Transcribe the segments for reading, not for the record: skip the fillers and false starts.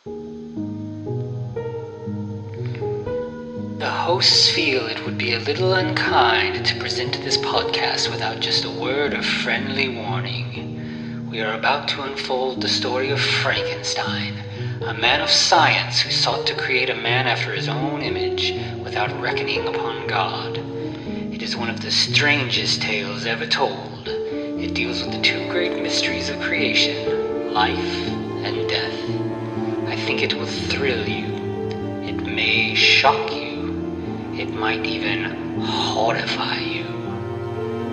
The hosts feel it would be a little unkind to present this podcast without just a word of friendly warning. We are about to unfold the story of Frankenstein, a man of science who sought to create a man after his own image without reckoning upon God. It is one of the strangest tales ever told. It deals with the two great mysteries of creation, life and death. I think it will thrill you. It may shock you. It might even horrify you.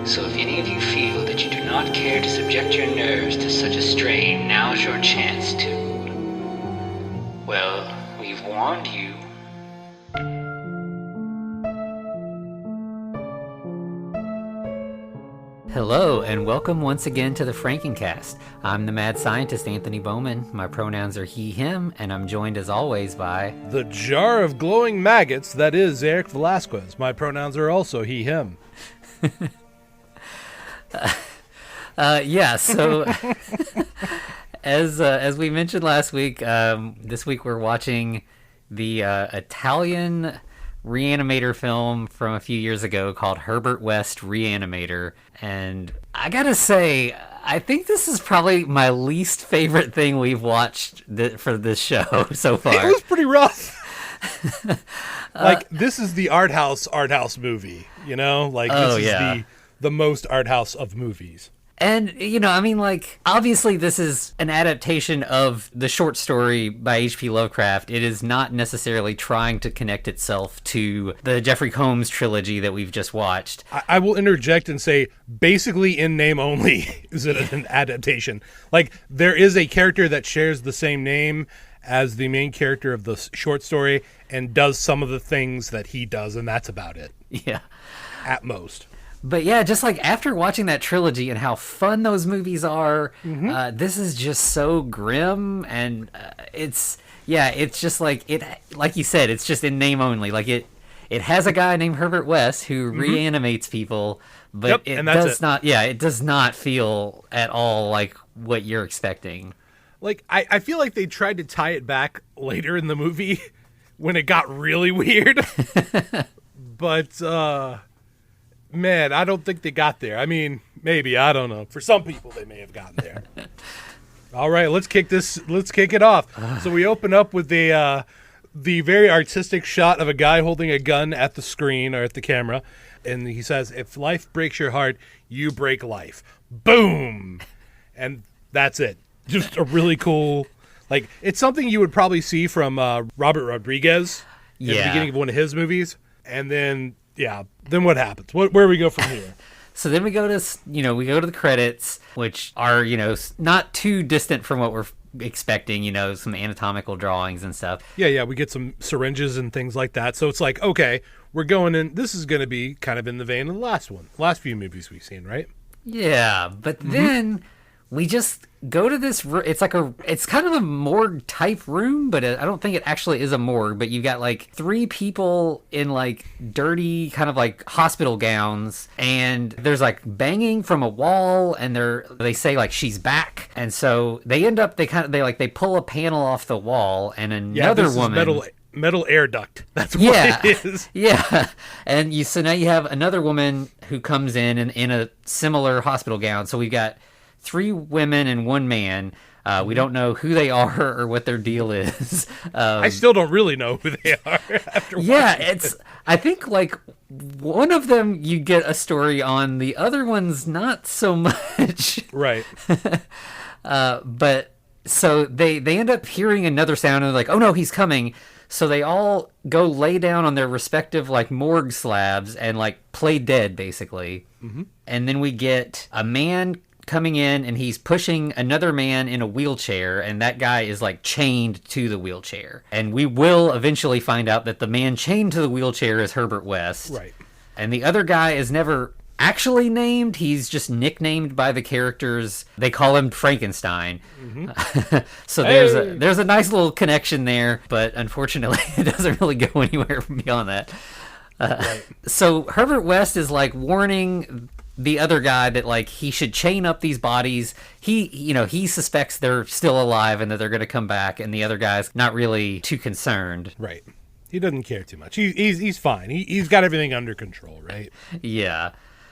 So if any of you feel that you do not care to subject your nerves to such a strain, now's your chance to. Well, we've warned you. Hello, and welcome once again to the Frankencast. I'm the mad scientist, Anthony Bowman. My pronouns are he, him, and I'm joined as always by... the jar of glowing maggots that is Eric Velazquez. My pronouns are also he, him. So as we mentioned last week, this week we're watching the Italian Re-Animator film from a few years ago called Herbert West Re-Animator, and I gotta say, I think this is probably my least favorite thing we've watched for this show so far. It was pretty rough. This is the art house movie, you know? This is the most art house of movies. And, obviously this is an adaptation of the short story by H.P. Lovecraft. It is not necessarily trying to connect itself to the Jeffrey Combs trilogy that we've just watched. I will interject and say, basically in name only is it an adaptation. There is a character that shares the same name as the main character of the short story and does some of the things that he does, and that's about it. Yeah. At most. But yeah, just after watching that trilogy and how fun those movies are, this is just so grim, and it's just like you said, it's just in name only. It has a guy named Herbert West who reanimates people, but it does not feel at all like what you're expecting. I feel like they tried to tie it back later in the movie when it got really weird, but. Man, I don't think they got there. I mean, maybe, I don't know. For some people, they may have gotten there. All right, let's kick it off. So we open up with the very artistic shot of a guy holding a gun at the screen or at the camera, and he says, "If life breaks your heart, you break life." Boom, and that's it. Just a really cool, it's something you would probably see from Robert Rodriguez at the beginning of one of his movies, and then. Yeah. Then what happens? Where do we go from here? So then we go to the credits, which are, not too distant from what we're expecting, some anatomical drawings and stuff. Yeah. We get some syringes and things like that. So it's okay, we're going in. This is going to be kind of in the vein of the last few movies we've seen, right? Yeah. But then we just go to this. It's kind of a morgue type room, but I don't think it actually is a morgue. But you've got three people in dirty kind of hospital gowns, and there's banging from a wall, and they say she's back, and so they end up they pull a panel off the wall, and another woman. Metal air duct. That's what it is. Yeah. And so now you have another woman who comes in a similar hospital gown. So we've got three women and one man. We don't know who they are or what their deal is. I still don't really know who they are after watching it. I think one of them you get a story on, the other one's not so much. Right. But so they end up hearing another sound and they're oh no, he's coming. So they all go lay down on their respective morgue slabs and play dead basically. Mm-hmm. And then we get a man coming in, and he's pushing another man in a wheelchair, and that guy is chained to the wheelchair. And we will eventually find out that the man chained to the wheelchair is Herbert West. Right. And the other guy is never actually named. He's just nicknamed by the characters. They call him Frankenstein. Mm-hmm. So there's a nice little connection there, but unfortunately it doesn't really go anywhere beyond that. Right. So Herbert West is warning the other guy that like he should chain up these bodies. He suspects they're still alive and that they're going to come back, and the other guy's not really too concerned. Right. He doesn't care too much. He's fine. He's got everything under control, right? Yeah.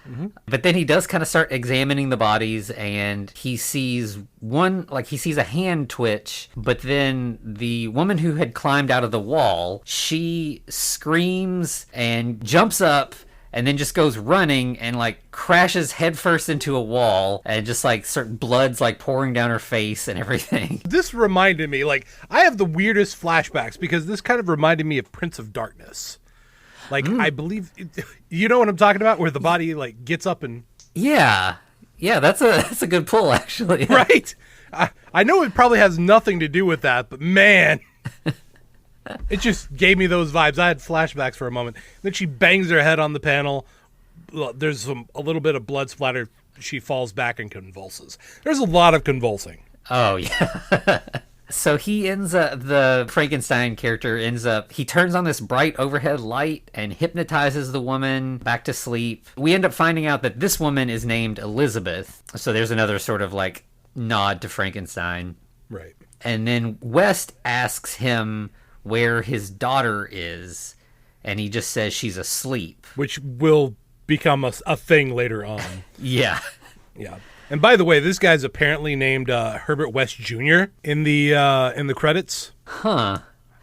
Mm-hmm. But then he does kind of start examining the bodies, and he sees a hand twitch, but then the woman who had climbed out of the wall, she screams and jumps up and then just goes running and like crashes headfirst into a wall, and just like certain blood's like pouring down her face and everything. This reminded me, like, I have the weirdest flashbacks because this kind of reminded me of Prince of Darkness. Like, I believe, you know what I'm talking about, where the body like gets up and yeah, that's a good pull actually. Right. I know it probably has nothing to do with that, but man. It just gave me those vibes. I had flashbacks for a moment. Then she bangs her head on the panel. There's a little bit of blood splatter. She falls back and convulses. There's a lot of convulsing. Oh, yeah. So the Frankenstein character he turns on this bright overhead light and hypnotizes the woman back to sleep. We end up finding out that this woman is named Elizabeth. So there's another sort of like nod to Frankenstein. Right. And then West asks him where his daughter is, and he just says she's asleep, which will become a thing later on. Yeah. And by the way, this guy's apparently named Herbert West Jr. in the credits. Huh.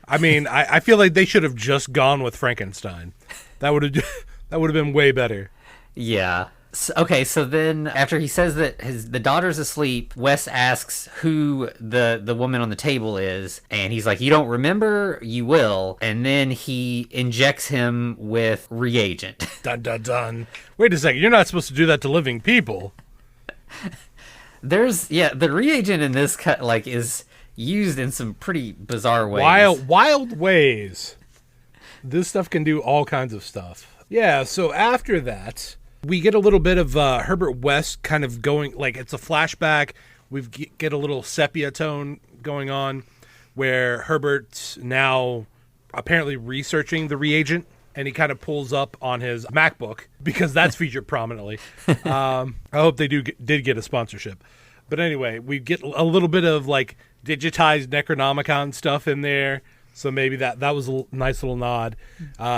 I mean, I feel like they should have just gone with Frankenstein. That would have been way better. Yeah. So then after he says that the daughter's asleep, Wes asks who the woman on the table is, and he's like, you don't remember? You will. And then he injects him with reagent. Dun, dun, dun. Wait a second, you're not supposed to do that to living people. The reagent in this cut is used in some pretty bizarre ways. Wild ways. This stuff can do all kinds of stuff. Yeah, so after that, we get a little bit of Herbert West kind of going, like it's a flashback. We get a little sepia tone going on where Herbert's now apparently researching the reagent, and he kind of pulls up on his MacBook because that's featured prominently. I hope they did get a sponsorship. But anyway, we get a little bit of like digitized Necronomicon stuff in there. So maybe that was a nice little nod.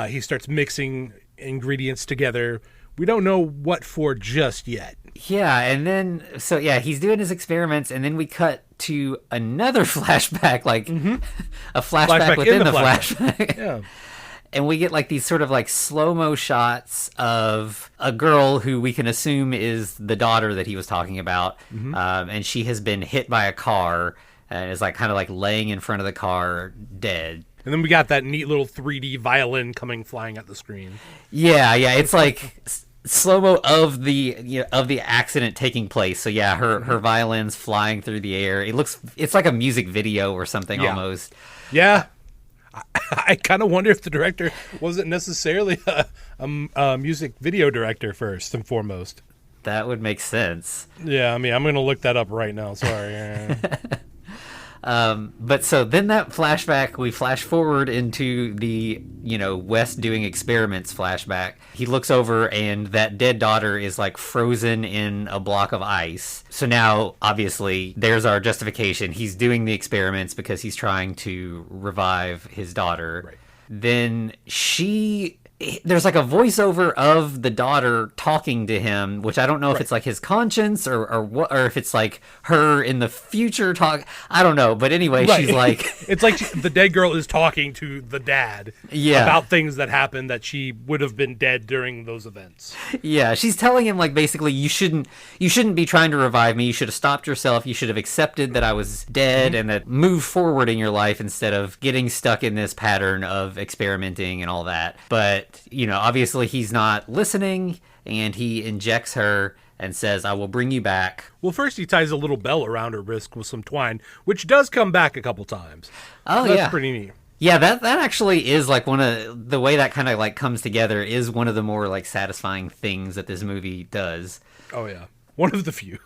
He starts mixing ingredients together. We don't know what for just yet. Yeah, and then, he's doing his experiments, and then we cut to another flashback, a flashback within the flashback. Yeah. And we get these sort of slow-mo shots of a girl who we can assume is the daughter that he was talking about. Mm-hmm. And she has been hit by a car and is kind of laying in front of the car dead. And then we got that neat little 3D violin coming flying at the screen. Yeah, it's slow-mo of the accident taking place. So yeah, her violin's flying through the air. It's like a music video or something almost. Yeah. I kind of wonder if the director wasn't necessarily a music video director first and foremost. That would make sense. Yeah, I mean, I'm going to look that up right now. Sorry. But so then that flashback, we flash forward into the, West doing experiments flashback. He looks over and that dead daughter is frozen in a block of ice. So now, obviously, there's our justification. He's doing the experiments because he's trying to revive his daughter. Right. Then there's a voiceover of the daughter talking to him, which I don't know if it's his conscience or what, or if it's her in the future talk. I don't know, but anyway, she's it's like the dead girl is talking to the dad about things that happened that she would have been dead during those events. Yeah, she's telling him basically you shouldn't be trying to revive me. You should have stopped yourself. You should have accepted that I was dead and that move forward in your life instead of getting stuck in this pattern of experimenting and all that. But obviously he's not listening, and he injects her and says, I will bring you back. Well, first he ties a little bell around her wrist with some twine, which does come back a couple times. Oh, so that's pretty neat. Yeah, that actually is one of the way that kind of comes together is one of the more satisfying things that this movie does. Oh, yeah. One of the few.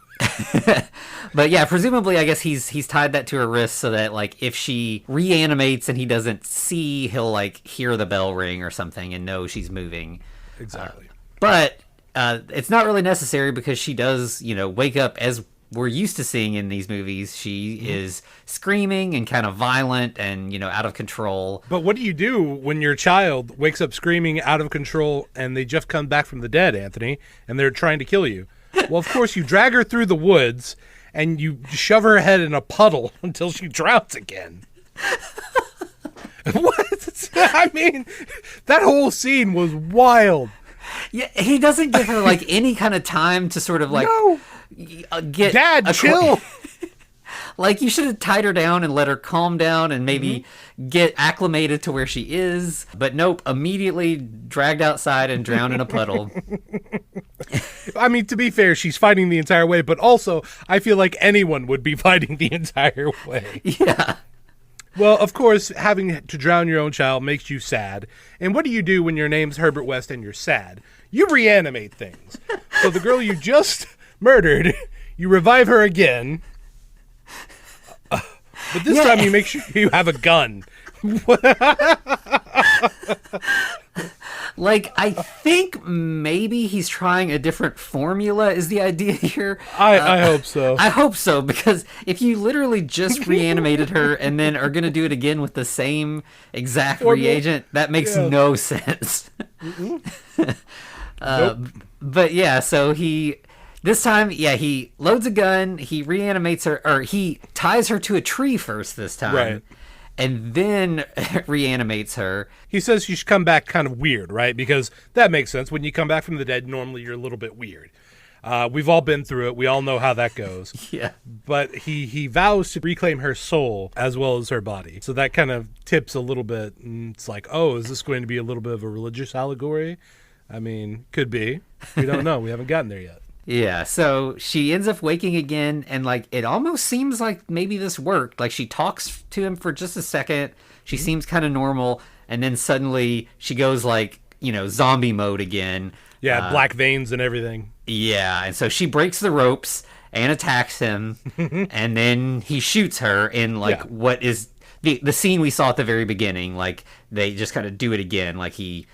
But yeah, presumably, I guess he's tied that to her wrist so that if she reanimates and he doesn't see, he'll hear the bell ring or something and know she's moving. Exactly. But it's not really necessary because she does, wake up as we're used to seeing in these movies. She is screaming and kind of violent and, out of control. But what do you do when your child wakes up screaming out of control and they just come back from the dead, Anthony, and they're trying to kill you? Well, of course, you drag her through the woods and you shove her head in a puddle until she drowns again. What? I mean, that whole scene was wild. Yeah, he doesn't give her like any kind of time to sort of like get Dad, chill. Like you should have tied her down and let her calm down and maybe get acclimated to where she is. But nope, immediately dragged outside and drowned in a puddle. I mean, to be fair, she's fighting the entire way, but also I feel like anyone would be fighting the entire way. Yeah. Well, of course, having to drown your own child makes you sad. And what do you do when your name's Herbert West and you're sad? You reanimate things. So the girl you just murdered, you revive her again. But this time you make sure you have a gun. Like, I think maybe he's trying a different formula is the idea here. I hope so. I hope so, because if you literally just reanimated her and then are going to do it again with the same exact reagent, that makes no sense. Nope. But yeah, so this time, he loads a gun, he reanimates her, or he ties her to a tree first this time. Right. And then reanimates her. He says you should come back kind of weird, right? Because that makes sense. When you come back from the dead, normally you're a little bit weird. We've all been through it. We all know how that goes. Yeah. But he vows to reclaim her soul as well as her body. So that kind of tips a little bit. And it's like, oh, is this going to be a little bit of a religious allegory? I mean, could be. We don't know. We haven't gotten there yet. Yeah, so she ends up waking again, and like it almost seems like maybe this worked. Like she talks to him for just a second, she seems kind of normal, and then suddenly she goes like, zombie mode again. Yeah, black veins and everything. Yeah, and so she breaks the ropes and attacks him, and then he shoots her in like what is the scene we saw at the very beginning. Like they just kind of do it again, like he,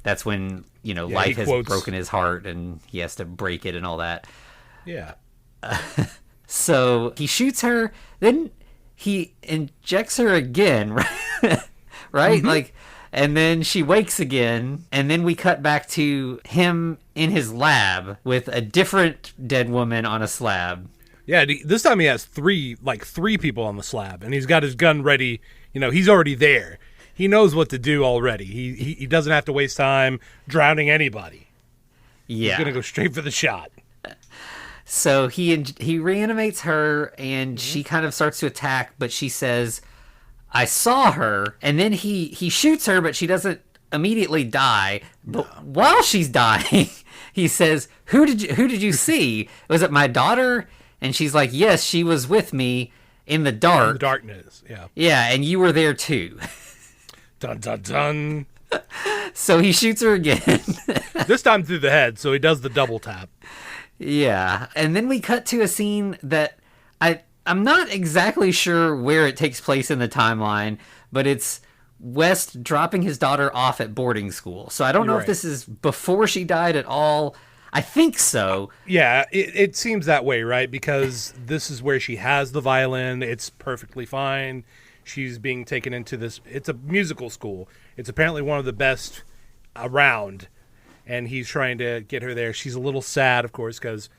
that's when life has broken his heart and he has to break it and all that. Yeah. So he shoots her, then he injects her again, right? Right? Like, and then she wakes again, and then we cut back to him in his lab with a different dead woman on a slab. Yeah, this time he has three people on the slab, and he's got his gun ready. He's already there. He knows what to do already. He doesn't have to waste time drowning anybody. Yeah. He's going to go straight for the shot. So he reanimates her, and she kind of starts to attack, but she says, I saw her, and then he shoots her, but she doesn't immediately die. But while she's dying, he says, Who did you see? Was it my daughter? And she's like, yes, she was with me in the dark. In the darkness, yeah. Yeah, and you were there too. Dun, dun, dun. So he shoots her again. This time through the head, so he does the double tap. Yeah, and then we cut to a scene that I'm not exactly sure where it takes place in the timeline, but it's West dropping his daughter off at boarding school. So I don't know if this is before she died at all. I think so. Yeah, it seems that way, right? Because this is where she has the violin. It's perfectly fine. She's being taken into this. It's a musical school. It's apparently one of the best around. And he's trying to get her there. She's a little sad, of course, because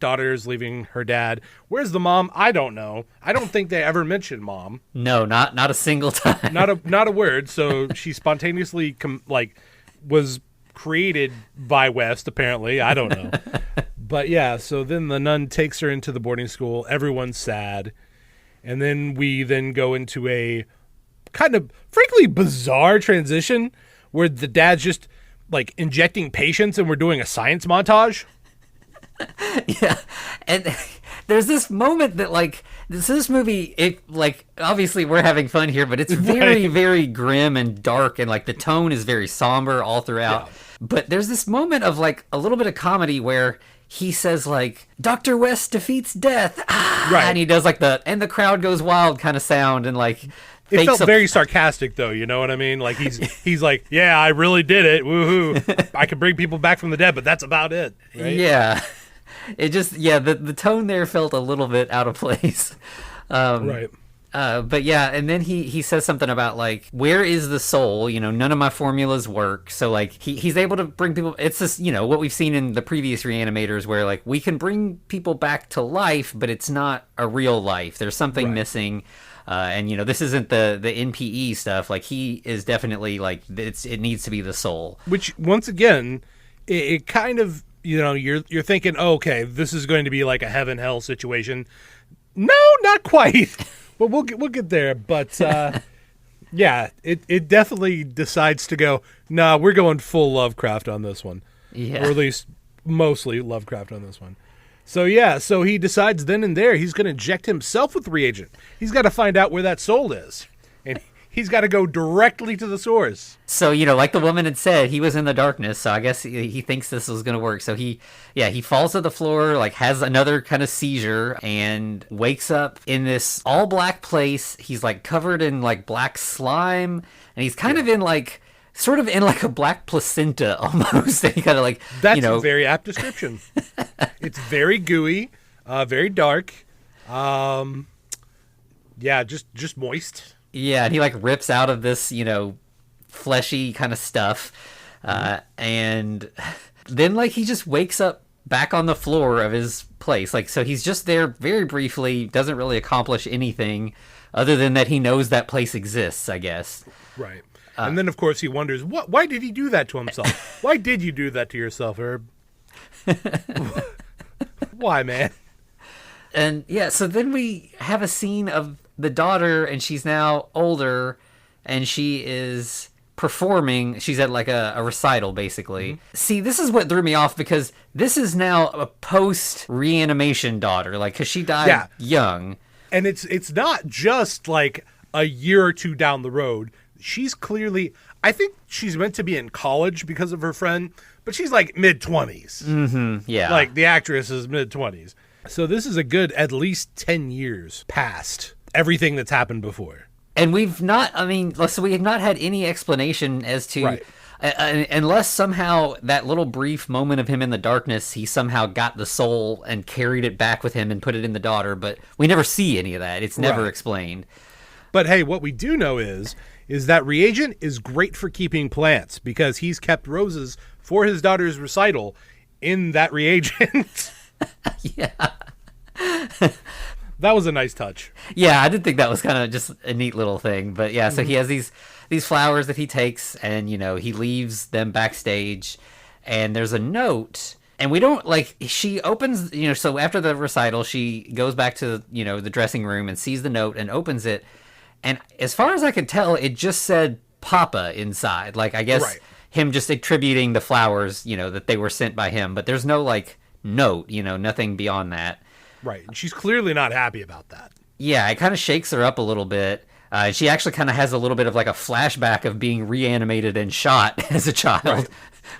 daughter's leaving her dad. Where's the mom? I don't know. I don't think they ever mentioned mom. No, not a single time. Not a word. So she spontaneously was created by West, apparently. I don't know. But yeah, so then the nun takes her into the boarding school. Everyone's sad. And then we go into a kind of frankly bizarre transition where the dad's just like injecting patients and we're doing a science montage. Yeah. And there's this moment that like this movie, it like obviously we're having fun here, but it's very, very grim and dark, and like the tone is very somber all throughout. Yeah. But there's this moment of like a little bit of comedy where he says like, Dr. West defeats death. Right. And he does like and the crowd goes wild kind of sound, and like it felt very sarcastic though, you know what I mean? Like he's like, yeah, I really did it. Woohoo. I can bring people back from the dead, but that's about it. Right? Yeah. It just the tone there felt a little bit out of place. Right. But yeah, and then he says something about like, where is the soul? You know, none of my formulas work. So like he's able to bring people. It's just, you know, what we've seen in the previous Re-Animators, where like we can bring people back to life, but it's not a real life. There's something missing. And you know, this isn't the NPE stuff. Like he is definitely like it needs to be the soul. Which once again, it kind of, you know, you're thinking, oh, okay, this is going to be like a heaven hell situation. No, not quite. But we'll get there. But yeah, it definitely decides to go, nah, we're going full Lovecraft on this one. Yeah. Or at least mostly Lovecraft on this one. So yeah, so he decides then and there he's going to inject himself with reagent. He's got to find out where that soul is. And he's got to go directly to the source. So, you know, like the woman had said, he was in the darkness, so I guess he thinks this was going to work. So he falls to the floor, like has another kind of seizure, and wakes up in this all black place. He's like covered in like black slime, and he's kind of in like, sort of in like a black placenta almost. And he kind of like, that's, you know, a very apt description. It's very gooey, very dark. Yeah, just moist. Yeah, and he like rips out of this, you know, fleshy kind of stuff. And then like he just wakes up back on the floor of his place. Like, so he's just there very briefly, doesn't really accomplish anything other than that he knows that place exists, I guess. Right. And then of course he wonders, why did he do that to himself? Why did you do that to yourself, Herb? Why, man? And yeah, so then we have a scene of the daughter, and she's now older, and she is performing. She's at like a recital, basically. Mm-hmm. See, this is what threw me off, because this is now a post-reanimation daughter, like, because she died young. And it's not just like a year or two down the road. She's clearly, I think she's meant to be in college because of her friend, but she's like mid-20s. Mm-hmm, yeah. Like the actress is mid-20s. So this is a good at least 10 years past everything that's happened before. And we have not had any explanation as to, unless somehow that little brief moment of him in the darkness, he somehow got the soul and carried it back with him and put it in the daughter, but we never see any of that. It's never explained. But hey, what we do know is that reagent is great for keeping plants, because he's kept roses for his daughter's recital in that reagent. Yeah. That was a nice touch. Yeah, I did think that was kind of just a neat little thing. But yeah, so he has these flowers that he takes, and, you know, he leaves them backstage, and there's a note, and we don't, like, she opens, you know, so after the recital, she goes back to, you know, the dressing room and sees the note and opens it, and as far as I could tell, it just said Papa inside. Like, I guess him just attributing the flowers, you know, that they were sent by him, but there's no, like, note, you know, nothing beyond that. Right, and she's clearly not happy about that. Yeah, it kind of shakes her up a little bit. She actually kind of has a little bit of like a flashback of being reanimated and shot as a child,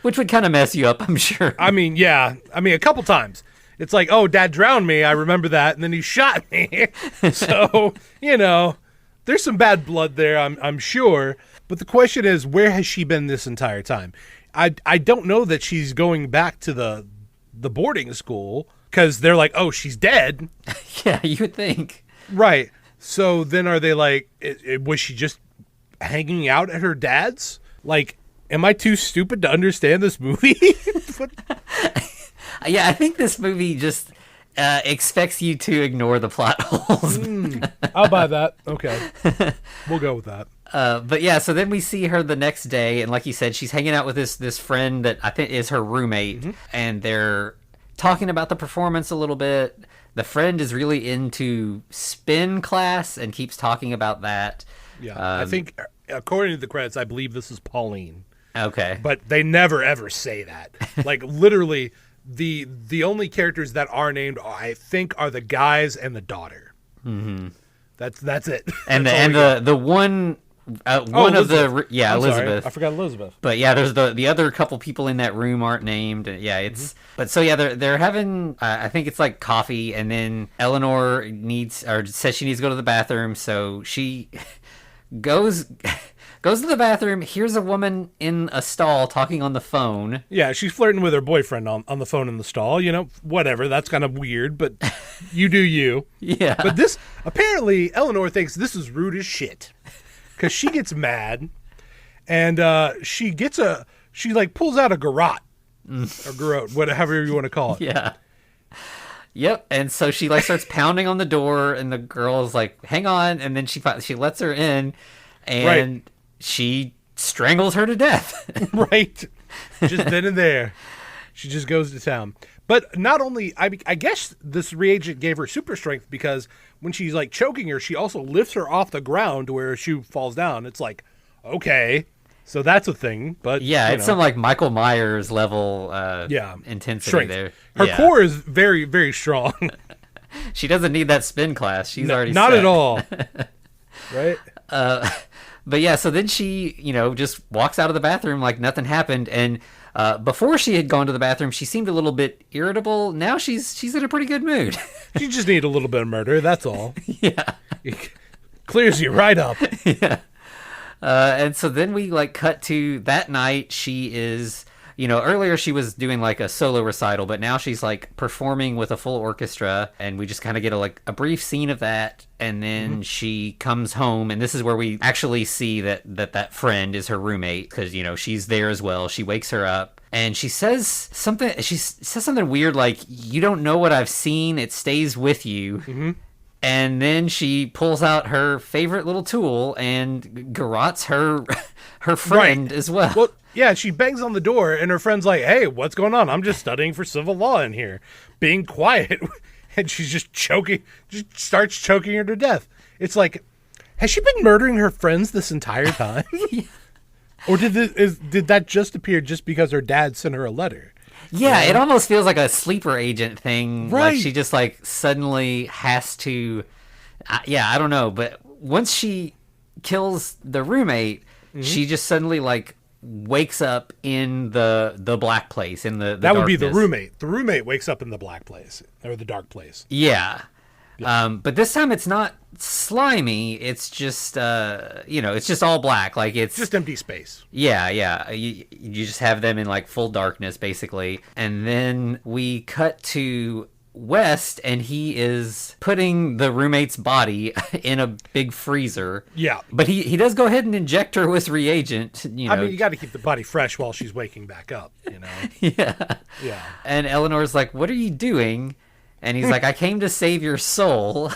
which would kind of mess you up, I'm sure. I mean, yeah. I mean, a couple times. It's like, oh, Dad drowned me. I remember that. And then he shot me. So, you know, there's some bad blood there, I'm sure. But the question is, where has she been this entire time? I don't know that she's going back to the boarding school, because they're like, oh, she's dead. Yeah, you would think. Right. So then are they like, was she just hanging out at her dad's? Like, am I too stupid to understand this movie? Yeah, I think this movie just expects you to ignore the plot holes. I'll buy that. Okay. We'll go with that. But yeah, so then we see her the next day, and like you said, she's hanging out with this friend that I think is her roommate, and they're talking about the performance a little bit. The friend is really into spin class and keeps talking about that. Yeah, I think according to the credits, I believe this is Pauline. Okay, but they never ever say that. Like, literally, the only characters that are named, I think, are the guys and the daughter. Mm-hmm. That's it. And the one One of Elizabeth. I'm sorry. Elizabeth. I forgot Elizabeth. But yeah, there's the other couple people in that room aren't named. Yeah, it's but so yeah, they're having I think it's like coffee, and then Eleanor says she needs to go to the bathroom, so she goes to the bathroom, hears a woman in a stall talking on the phone. Yeah, she's flirting with her boyfriend on the phone in the stall. Whatever. That's kind of weird, but you do you. Yeah. But apparently, Eleanor thinks this is rude as shit. Because she gets mad, and she pulls out a garrote. Or garrote, whatever you want to call it. Yeah. Yep, and so she starts pounding on the door, and the girl is like, hang on, and then she lets her in, and she strangles her to death. Right. Just then and there. She just goes to town. But not only, I guess this reagent gave her super strength, because when she's choking her, she also lifts her off the ground to where she falls down. It's like, okay, so that's a thing. But yeah, it's some Michael Myers level intensity strength. There. Her core is very, very strong. She doesn't need that spin class. She's already not set. At all. Right? But yeah, so then she, just walks out of the bathroom like nothing happened. And before she had gone to the bathroom, she seemed a little bit irritable. Now she's in a pretty good mood. She just needs a little bit of murder, that's all. Yeah. It clears you right up. Yeah. And so then we cut to that night. She is, earlier she was doing a solo recital, but now she's performing with a full orchestra, and we just kind of get a brief scene of that. And then she comes home, and this is where we actually see that friend is her roommate, because, she's there as well. She wakes her up, and she says something weird, you don't know what I've seen, it stays with you. Mm-hmm. And then she pulls out her favorite little tool and garrotes her friend as well. Well, yeah, she bangs on the door, and her friend's like, hey, what's going on? I'm just studying for civil law in here. Being quiet. And she's just starts choking her to death. It's like, has she been murdering her friends this entire time? Yeah. Or did that just appear just because her dad sent her a letter? Yeah, it almost feels like a sleeper agent thing. Right. She just suddenly has to. I don't know. But once she kills the roommate, she just suddenly wakes up in the black place, in the that would darkness. be the roommate. The roommate wakes up in the black place or the dark place. Yeah. But this time it's not slimy. It's just it's just all black. It's just empty space. Yeah. You just have them in full darkness basically, and then we cut to West, and he is putting the roommate's body in a big freezer. Yeah. But he does go ahead and inject her with reagent. I mean, you got to keep the body fresh while she's waking back up, Yeah. Yeah. And Eleanor's like, what are you doing? And he's like, I came to save your soul.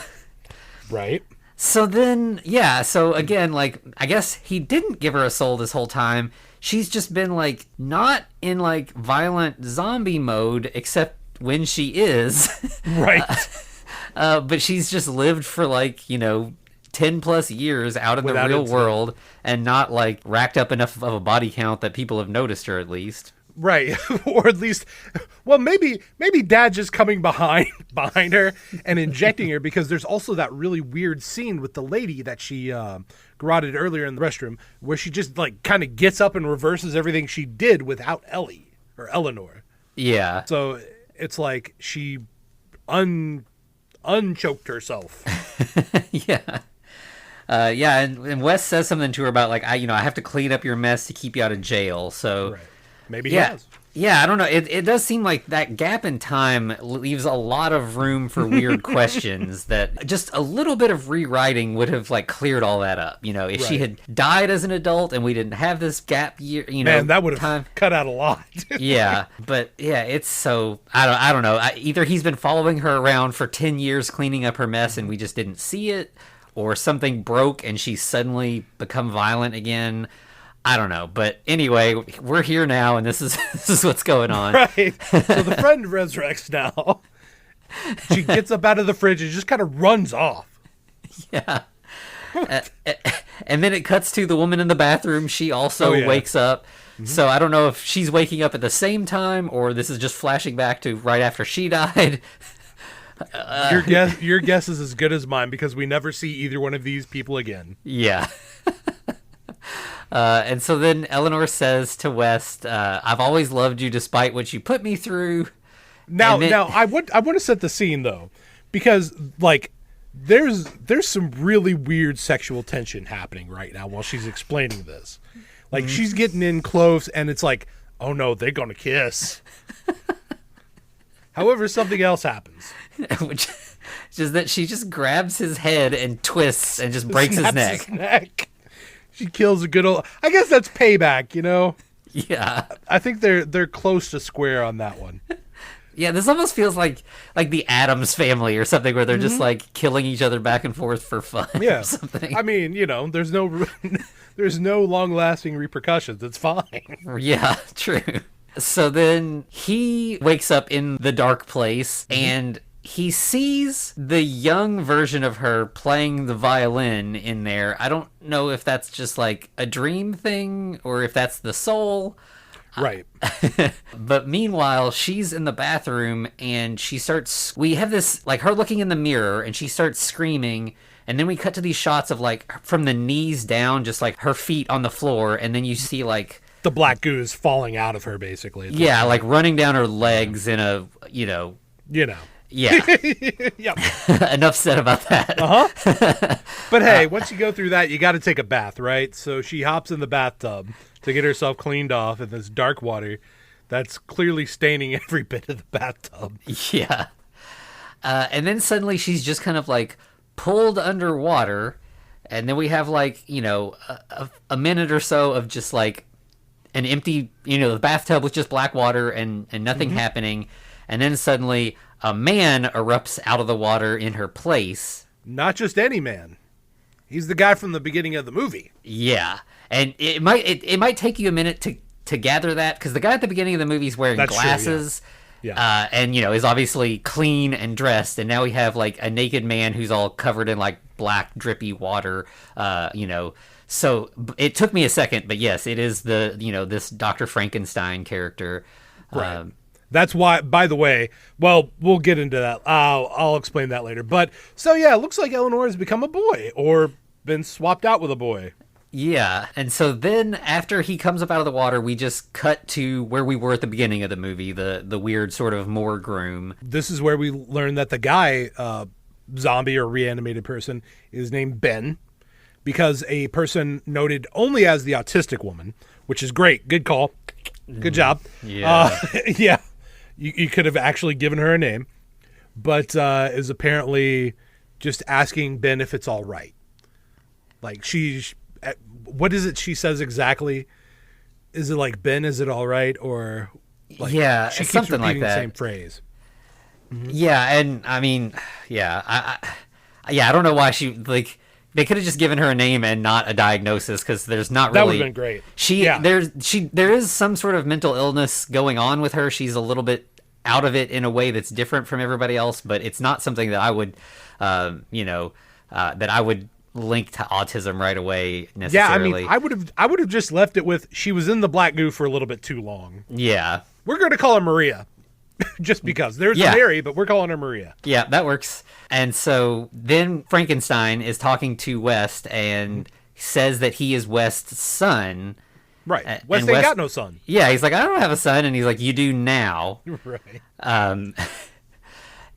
Right. So then, so again, I guess he didn't give her a soul this whole time. She's just been, not in, violent zombie mode, except when she is. Right. But she's just lived for, 10 plus years out in without the real world, and not, racked up enough of a body count that people have noticed her, at least. Right. Or at least, well, maybe Dad just coming behind her and injecting her, because there's also that really weird scene with the lady that she garroted earlier in the restroom, where she just kind of gets up and reverses everything she did without Ellie or Eleanor. Yeah. So it's like she unchoked herself. Yeah. And Wes says something to her about I have to clean up your mess to keep you out of jail. So right. Maybe he has. Yeah, I don't know. It does seem like that gap in time leaves a lot of room for weird questions that just a little bit of rewriting would have cleared all that up. If she had died as an adult and we didn't have this gap year, man, that would have cut out a lot. Yeah, but it's so I don't know. Either he's been following her around for 10 years cleaning up her mess and we just didn't see it, or something broke and she's suddenly become violent again. I don't know, but anyway, we're here now, and this is what's going on. Right. So the friend resurrects now. She gets up out of the fridge and just kind of runs off. Yeah. And then it cuts to the woman in the bathroom. She also wakes up. Mm-hmm. So I don't know if she's waking up at the same time, or this is just flashing back to right after she died. Your guess is as good as mine, because we never see either one of these people again. Yeah. And so then Eleanor says to West, I've always loved you despite what you put me through. Now I want to set the scene though, because like there's some really weird sexual tension happening right now while she's explaining this. Like she's getting in close and it's like, oh no, they're gonna kiss. However, something else happens. Which is that she just grabs his head and twists and just breaks his neck. She kills a good old. I guess that's payback, you know. Yeah, I think they're close to square on that one. Yeah, this almost feels like the Addams Family or something, where they're just like killing each other back and forth for fun. Yeah, or something. I mean, you know, there's no long-lasting repercussions. It's fine. Yeah, true. So then he wakes up in the dark place and he sees the young version of her playing the violin in there. I don't know if that's just like a dream thing or if that's the soul. Right. But meanwhile, she's in the bathroom and we have this, like her looking in the mirror and she starts screaming. And then we cut to these shots of like from the knees down, just like her feet on the floor. And then you see like the black goo is falling out of her basically. Yeah. Like running down her legs in a, Yeah. Yep. Enough said about that. But hey, once you go through that, you got to take a bath, right? So she hops in the bathtub to get herself cleaned off in this dark water that's clearly staining every bit of the bathtub. Yeah. And then suddenly she's just kind of like pulled underwater. And then we have like, a minute or so of just like an empty, the bathtub with just black water and nothing happening. And then suddenly a man erupts out of the water in her place. Not just any man. He's the guy from the beginning of the movie. Yeah. And it might take you a minute to gather that, because the guy at the beginning of the movie is wearing glasses. True, yeah. And, is obviously clean and dressed. And now we have like a naked man who's all covered in like black drippy water, So it took me a second, but yes, it is this Dr. Frankenstein character. Right. That's why, by the way, well, we'll get into that. I'll explain that later. But so, yeah, it looks like Eleanor has become a boy or been swapped out with a boy. Yeah. And so then after he comes up out of the water, we just cut to where we were at the beginning of the movie, the weird sort of morgue room. This is where we learn that the guy, zombie or reanimated person, is named Ben, because a person noted only as the autistic woman, which is great. Good call. Good job. Yeah. Yeah. You could have actually given her a name, but is apparently just asking Ben if it's all right. Like what is it she says exactly? Is it like, Ben, is it all right? Or like, yeah, she keeps something like repeating that. the same phrase. Mm-hmm. Yeah, and I mean, yeah, I don't know why she like. They could have just given her a name and not a diagnosis, because there's not really. That would have been great. There is some sort of mental illness going on with her. She's a little bit out of it in a way that's different from everybody else, but it's not something that I would, that I would link to autism right away necessarily. Yeah, I mean, I would have just left it with, she was in the black goo for a little bit too long. Yeah, we're going to call her Maria. Just because. There's Mary, but we're calling her Maria. Yeah, that works. And so then Frankenstein is talking to West and says that he is West's son. Right. West ain't got no son. Yeah, he's like, I don't have a son. And he's like, you do now. Right.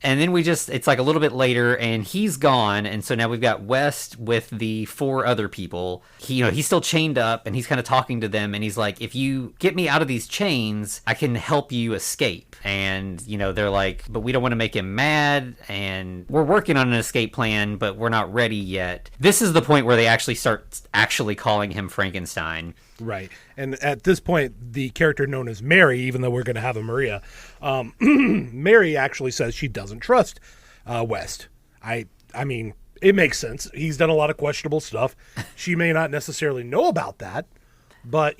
And then it's like a little bit later and he's gone. And so now we've got West with the 4 other people. He's still chained up and he's kind of talking to them. And he's like, if you get me out of these chains, I can help you escape. And, they're like, but we don't want to make him mad. And we're working on an escape plan, but we're not ready yet. This is the point where they actually start calling him Frankenstein. Right. And at this point, the character known as Mary, even though we're going to have a Maria, Mary actually says she doesn't trust West. I mean, it makes sense. He's done a lot of questionable stuff. She may not necessarily know about that, but,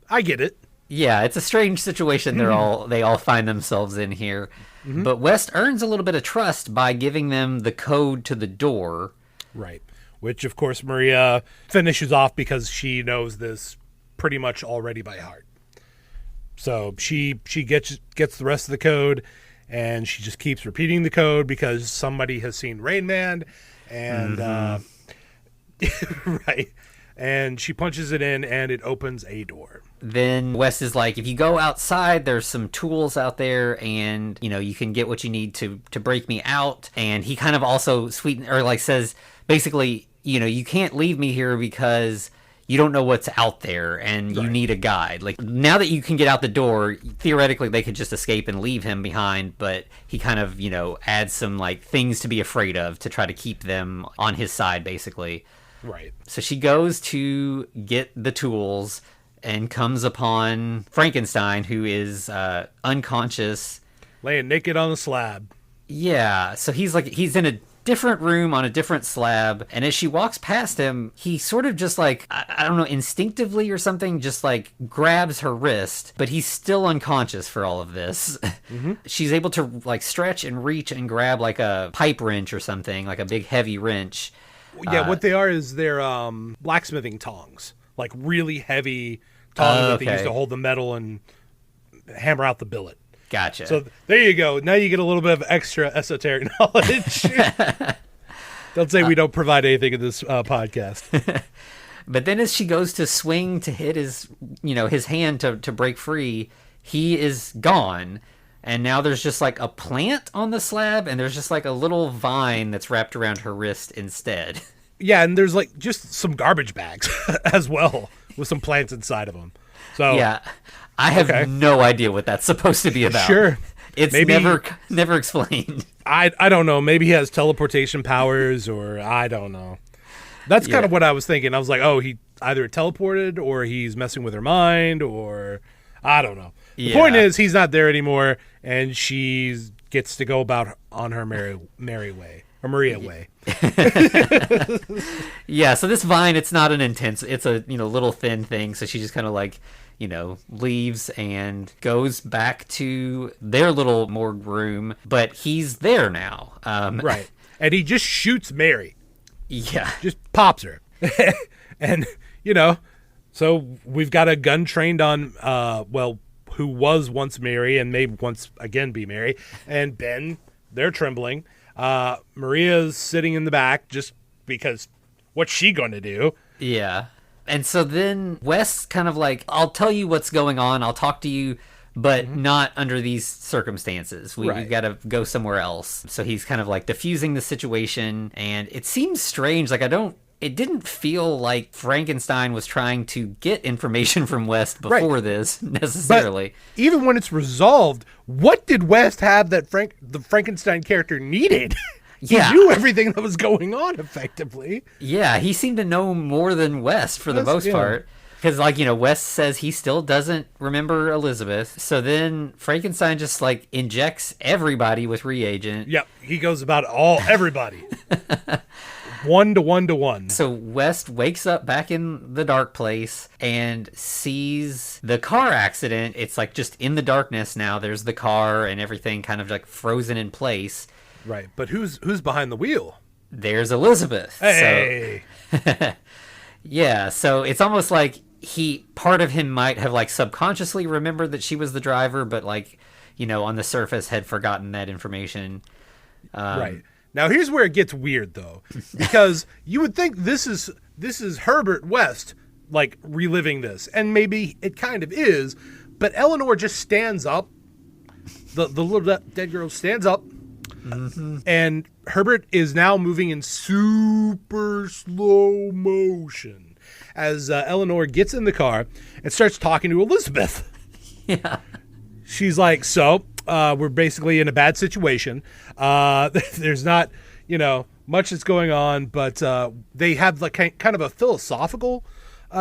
I get it. Yeah, it's a strange situation they all find themselves in here. Mm-hmm. But West earns a little bit of trust by giving them the code to the door. Right. Which, of course, Maria finishes off because she knows this pretty much already by heart. So she gets the rest of the code, and she just keeps repeating the code because somebody has seen Rain Man, and right. and she punches it in, and it opens a door. Then Wes is like, if you go outside, there's some tools out there, and you can get what you need to break me out. And he kind of also says basically, you can't leave me here because you don't know what's out there, and you need a guide. Like, now that you can get out the door, theoretically they could just escape and leave him behind, but he kind of adds some like things to be afraid of to try to keep them on his side, basically. Right. So she goes to get the tools and comes upon Frankenstein, who is unconscious, laying naked on the slab. Yeah, so he's in a different room on a different slab, and as she walks past him, he sort of just like, I don't know, instinctively or something, just like grabs her wrist, but he's still unconscious for all of this. Mm-hmm. She's able to like stretch and reach and grab like a pipe wrench or something, like a big heavy wrench. Yeah, what they are is they're blacksmithing tongs, like really heavy tongs that they use to hold the metal and hammer out the billet. Gotcha. So there you go. Now you get a little bit of extra esoteric knowledge. Don't say we don't provide anything in this podcast. But then as she goes to swing to hit his hand to break free, he is gone. And now there's just like a plant on the slab, and there's just like a little vine that's wrapped around her wrist instead. Yeah, and there's like just some garbage bags as well with some plants inside of them. So yeah, I have no idea what that's supposed to be about. Sure. It's never explained. I don't know. Maybe he has teleportation powers, or I don't know. That's kind of what I was thinking. I was like, oh, he either teleported or he's messing with her mind, or I don't know. The point is he's not there anymore, and she gets to go about on her merry way, or Maria way. Yeah, so this vine, it's not an intense, it's a little thin thing, so she just kind of like leaves and goes back to their little morgue room, but he's there now. Right. And he just shoots Mary. Yeah. Just pops her. And, so we've got a gun trained on, who was once Mary and may once again be Mary. And Ben, they're trembling. Maria's sitting in the back just because what's she going to do? Yeah. And so then Wes kind of like, I'll tell you what's going on. I'll talk to you, but not under these circumstances. We've got to go somewhere else. So he's kind of like diffusing the situation. And it seems strange. Like it didn't feel like Frankenstein was trying to get information from West before this necessarily. But even when it's resolved, what did West have that the Frankenstein character needed? He knew everything that was going on effectively. Yeah, he seemed to know more than West for the most part. Because, West says he still doesn't remember Elizabeth. So then Frankenstein just, injects everybody with reagent. Yep, he goes about everybody. 1 to 1 to 1. So West wakes up back in the dark place and sees the car accident. It's, just in the darkness now. There's the car and everything kind of, frozen in place. Right, but who's behind the wheel? There's Elizabeth. Hey! So, yeah, so it's almost like part of him might have, subconsciously remembered that she was the driver, but, on the surface had forgotten that information. Right. Now, here's where it gets weird, though, because you would think this is Herbert West, reliving this, and maybe it kind of is, but Eleanor just stands up. The little dead girl stands up. Mm-hmm. And Herbert is now moving in super slow motion as Eleanor gets in the car and starts talking to Elizabeth. Yeah. She's like, so we're basically in a bad situation. There's not, much that's going on, but they have kind of a philosophical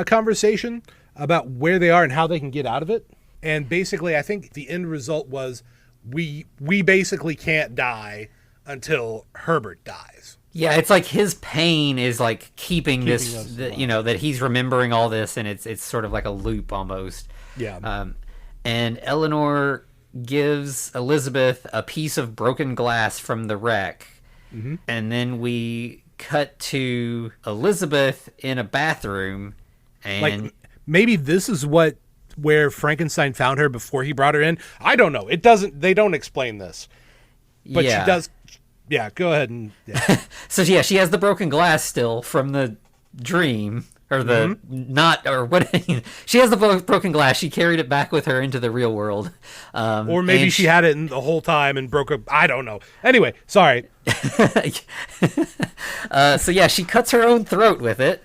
conversation about where they are and how they can get out of it. And basically, I think the end result was we basically can't die until Herbert dies. Yeah, it's like his pain is keeping this, that he's remembering all this, and it's sort of like a loop almost. Yeah. And Eleanor gives Elizabeth a piece of broken glass from the wreck, and then we cut to Elizabeth in a bathroom, and maybe this is where Frankenstein found her before he brought her in. I don't know. They don't explain this. But she does. Yeah, go ahead and. Yeah. So she has the broken glass still from the dream or the not, or what? She has the broken glass. She carried it back with her into the real world. Or maybe she had it the whole time and broke up. I don't know. Anyway, sorry. So yeah, she cuts her own throat with it.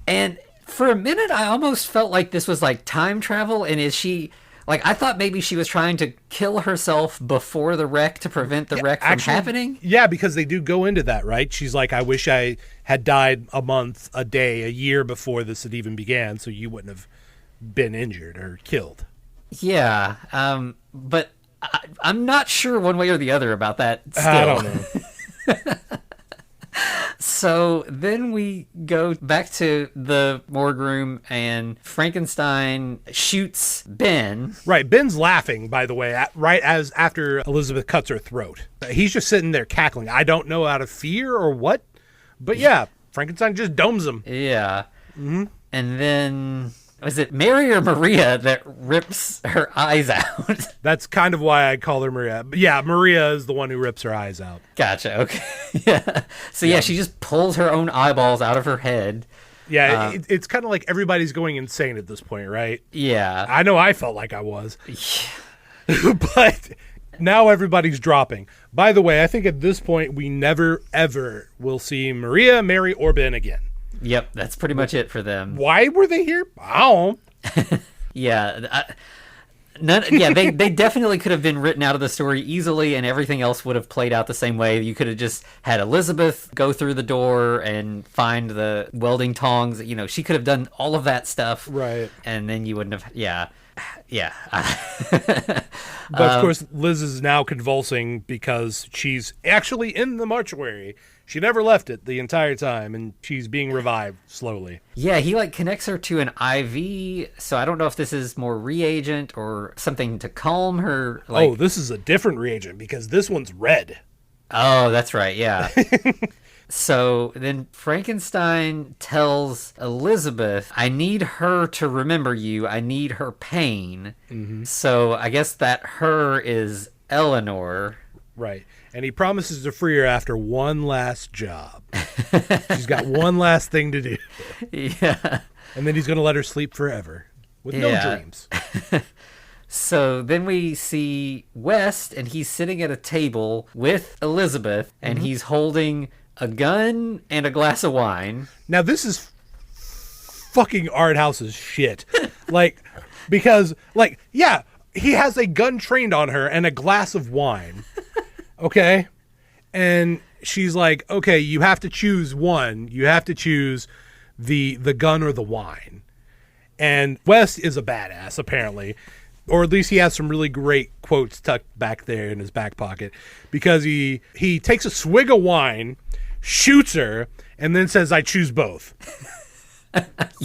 And for a minute, I almost felt like this was like time travel. And is she... Like, I thought maybe she was trying to kill herself before the wreck to prevent the wreck from happening. Yeah, because they do go into that, right? She's like, I wish I had died a month, a day, a year before this had even began, so you wouldn't have been injured or killed. Yeah, but I'm not sure one way or the other about that still. I don't know. So then we go back to the morgue room, and Frankenstein shoots Ben. Right, Ben's laughing, by the way, after Elizabeth cuts her throat. He's just sitting there cackling. I don't know out of fear or what, but yeah, Frankenstein just domes him. Yeah. And then... Was it Mary or Maria that rips her eyes out? That's kind of why I call her Maria. But yeah, Maria is the one who rips her eyes out. Gotcha. Okay. Yeah. So yeah, she just pulls her own eyeballs out of her head. Yeah, it's kind of like everybody's going insane at this point, right? Yeah. I know I felt like I was. But now everybody's dropping. By the way, I think at this point we never, ever will see Maria, Mary, or Ben again. Yep, that's pretty much it for them. Why were they here? I don't know. Yeah. They definitely could have been written out of the story easily, and everything else would have played out the same way. You could have just had Elizabeth go through the door and find the welding tongs. You know, she could have done all of that stuff. Right. And then you wouldn't have... Yeah. But of course, Liz is now convulsing because she's actually in the mortuary. She never left it the entire time, and she's being revived slowly. Yeah, he connects her to an IV, so I don't know if this is more reagent or something to calm her. This is a different reagent because this one's red. Oh, that's right, yeah. So then Frankenstein tells Elizabeth, I need her to remember you. I need her pain. So I guess that her is Eleanor. Right. And he promises to free her after one last job. She's got one last thing to do. Yeah. And then he's going to let her sleep forever with no dreams. So then we see West, and he's sitting at a table with Elizabeth, and he's holding a gun and a glass of wine. Now, this is fucking Art House's shit. Because he has a gun trained on her and a glass of wine. Okay? And she's like, okay, you have to choose one. You have to choose the gun or the wine. And West is a badass, apparently. Or at least he has some really great quotes tucked back there in his back pocket. Because he takes a swig of wine, shoots her, and then says, I choose both.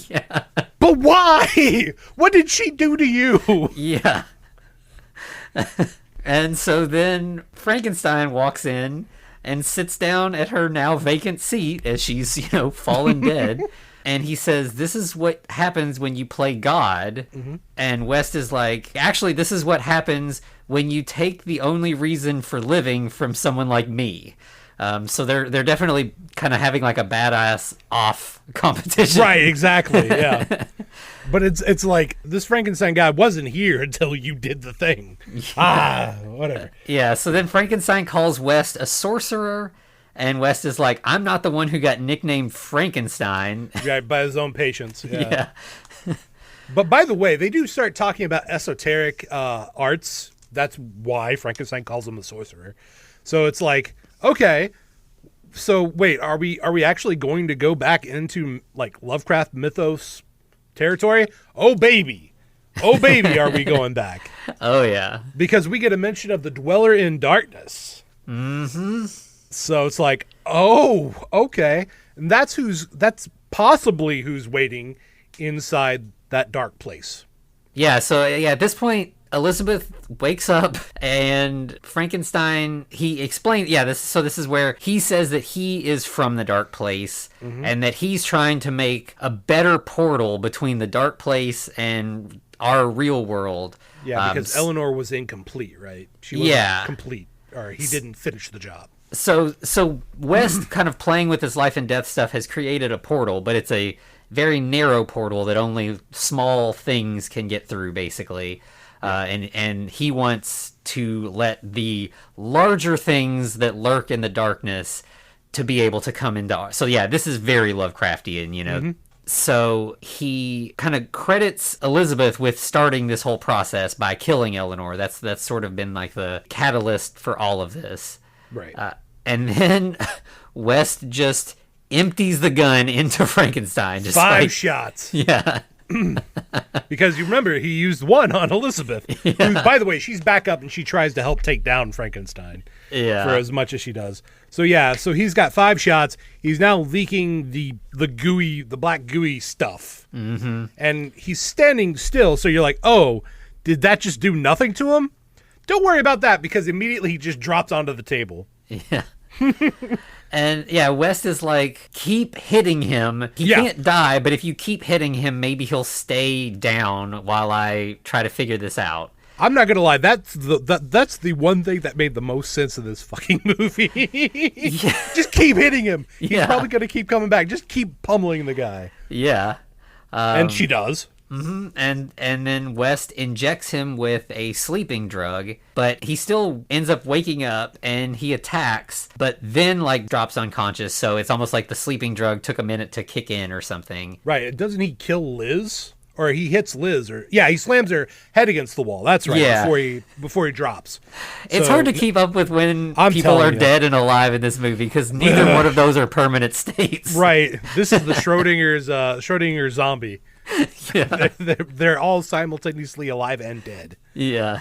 Yeah. But why? What did she do to you? Yeah. And so then Frankenstein walks in and sits down at her now vacant seat as she's, fallen dead. And he says, this is what happens when you play God. And West is like, actually, this is what happens when you take the only reason for living from someone like me. So they're definitely kind of having like a badass off competition. Right, exactly, yeah. But it's like, this Frankenstein guy wasn't here until you did the thing. Whatever. Yeah, so then Frankenstein calls West a sorcerer, and West is like, I'm not the one who got nicknamed Frankenstein. Right, by his own patients. Yeah. But by the way, they do start talking about esoteric arts. That's why Frankenstein calls him a sorcerer. So it's like, okay, so wait, are we actually going to go back into like Lovecraft mythos territory? Oh baby, are we going back? Oh yeah, because we get a mention of the Dweller in Darkness. So it's like, oh, okay, and that's possibly who's waiting inside that dark place. Yeah. So at this point, Elizabeth wakes up, and Frankenstein, he explains, this is where he says that he is from the dark place, and that he's trying to make a better portal between the dark place and our real world. Yeah, because Eleanor was incomplete, right? She wasn't complete, or he didn't finish the job. So West kind of playing with his life and death stuff has created a portal, but it's a very narrow portal that only small things can get through, basically. And he wants to let the larger things that lurk in the darkness to be able to come into our... So yeah, this is very Lovecraftian, you know. Mm-hmm. So he kind of credits Elizabeth with starting this whole process by killing Eleanor. That's sort of been like the catalyst for all of this. Right. And then West just empties the gun into Frankenstein. Just 5 shots. Yeah. Because you remember, he used one on Elizabeth. Yeah. Who, by the way, she's back up and she tries to help take down Frankenstein. Yeah. For as much as she does. So yeah, so he's got 5 shots. He's now leaking the black gooey stuff. Mm-hmm. And he's standing still, so you're like, oh, did that just do nothing to him? Don't worry about that, because immediately he just drops onto the table. Yeah. And yeah, West is like, keep hitting him. He can't die, but if you keep hitting him, maybe he'll stay down while I try to figure this out. I'm not gonna lie, that's the one thing that made the most sense in this fucking movie. Yeah. Just keep hitting him. He's probably gonna keep coming back. Just keep pummeling the guy. Yeah. And she does. Mm-hmm. And then West injects him with a sleeping drug, but he still ends up waking up and he attacks, but then like drops unconscious. So it's almost like the sleeping drug took a minute to kick in or something. Right. Doesn't he kill Liz? Or he hits Liz, or he slams her head against the wall. That's right. Yeah. Before he drops. It's hard to keep up with when people are dead and alive in this movie, because neither one of those are permanent states. Right. This is the Schrödinger zombie. Yeah. They're all simultaneously alive and dead. Yeah.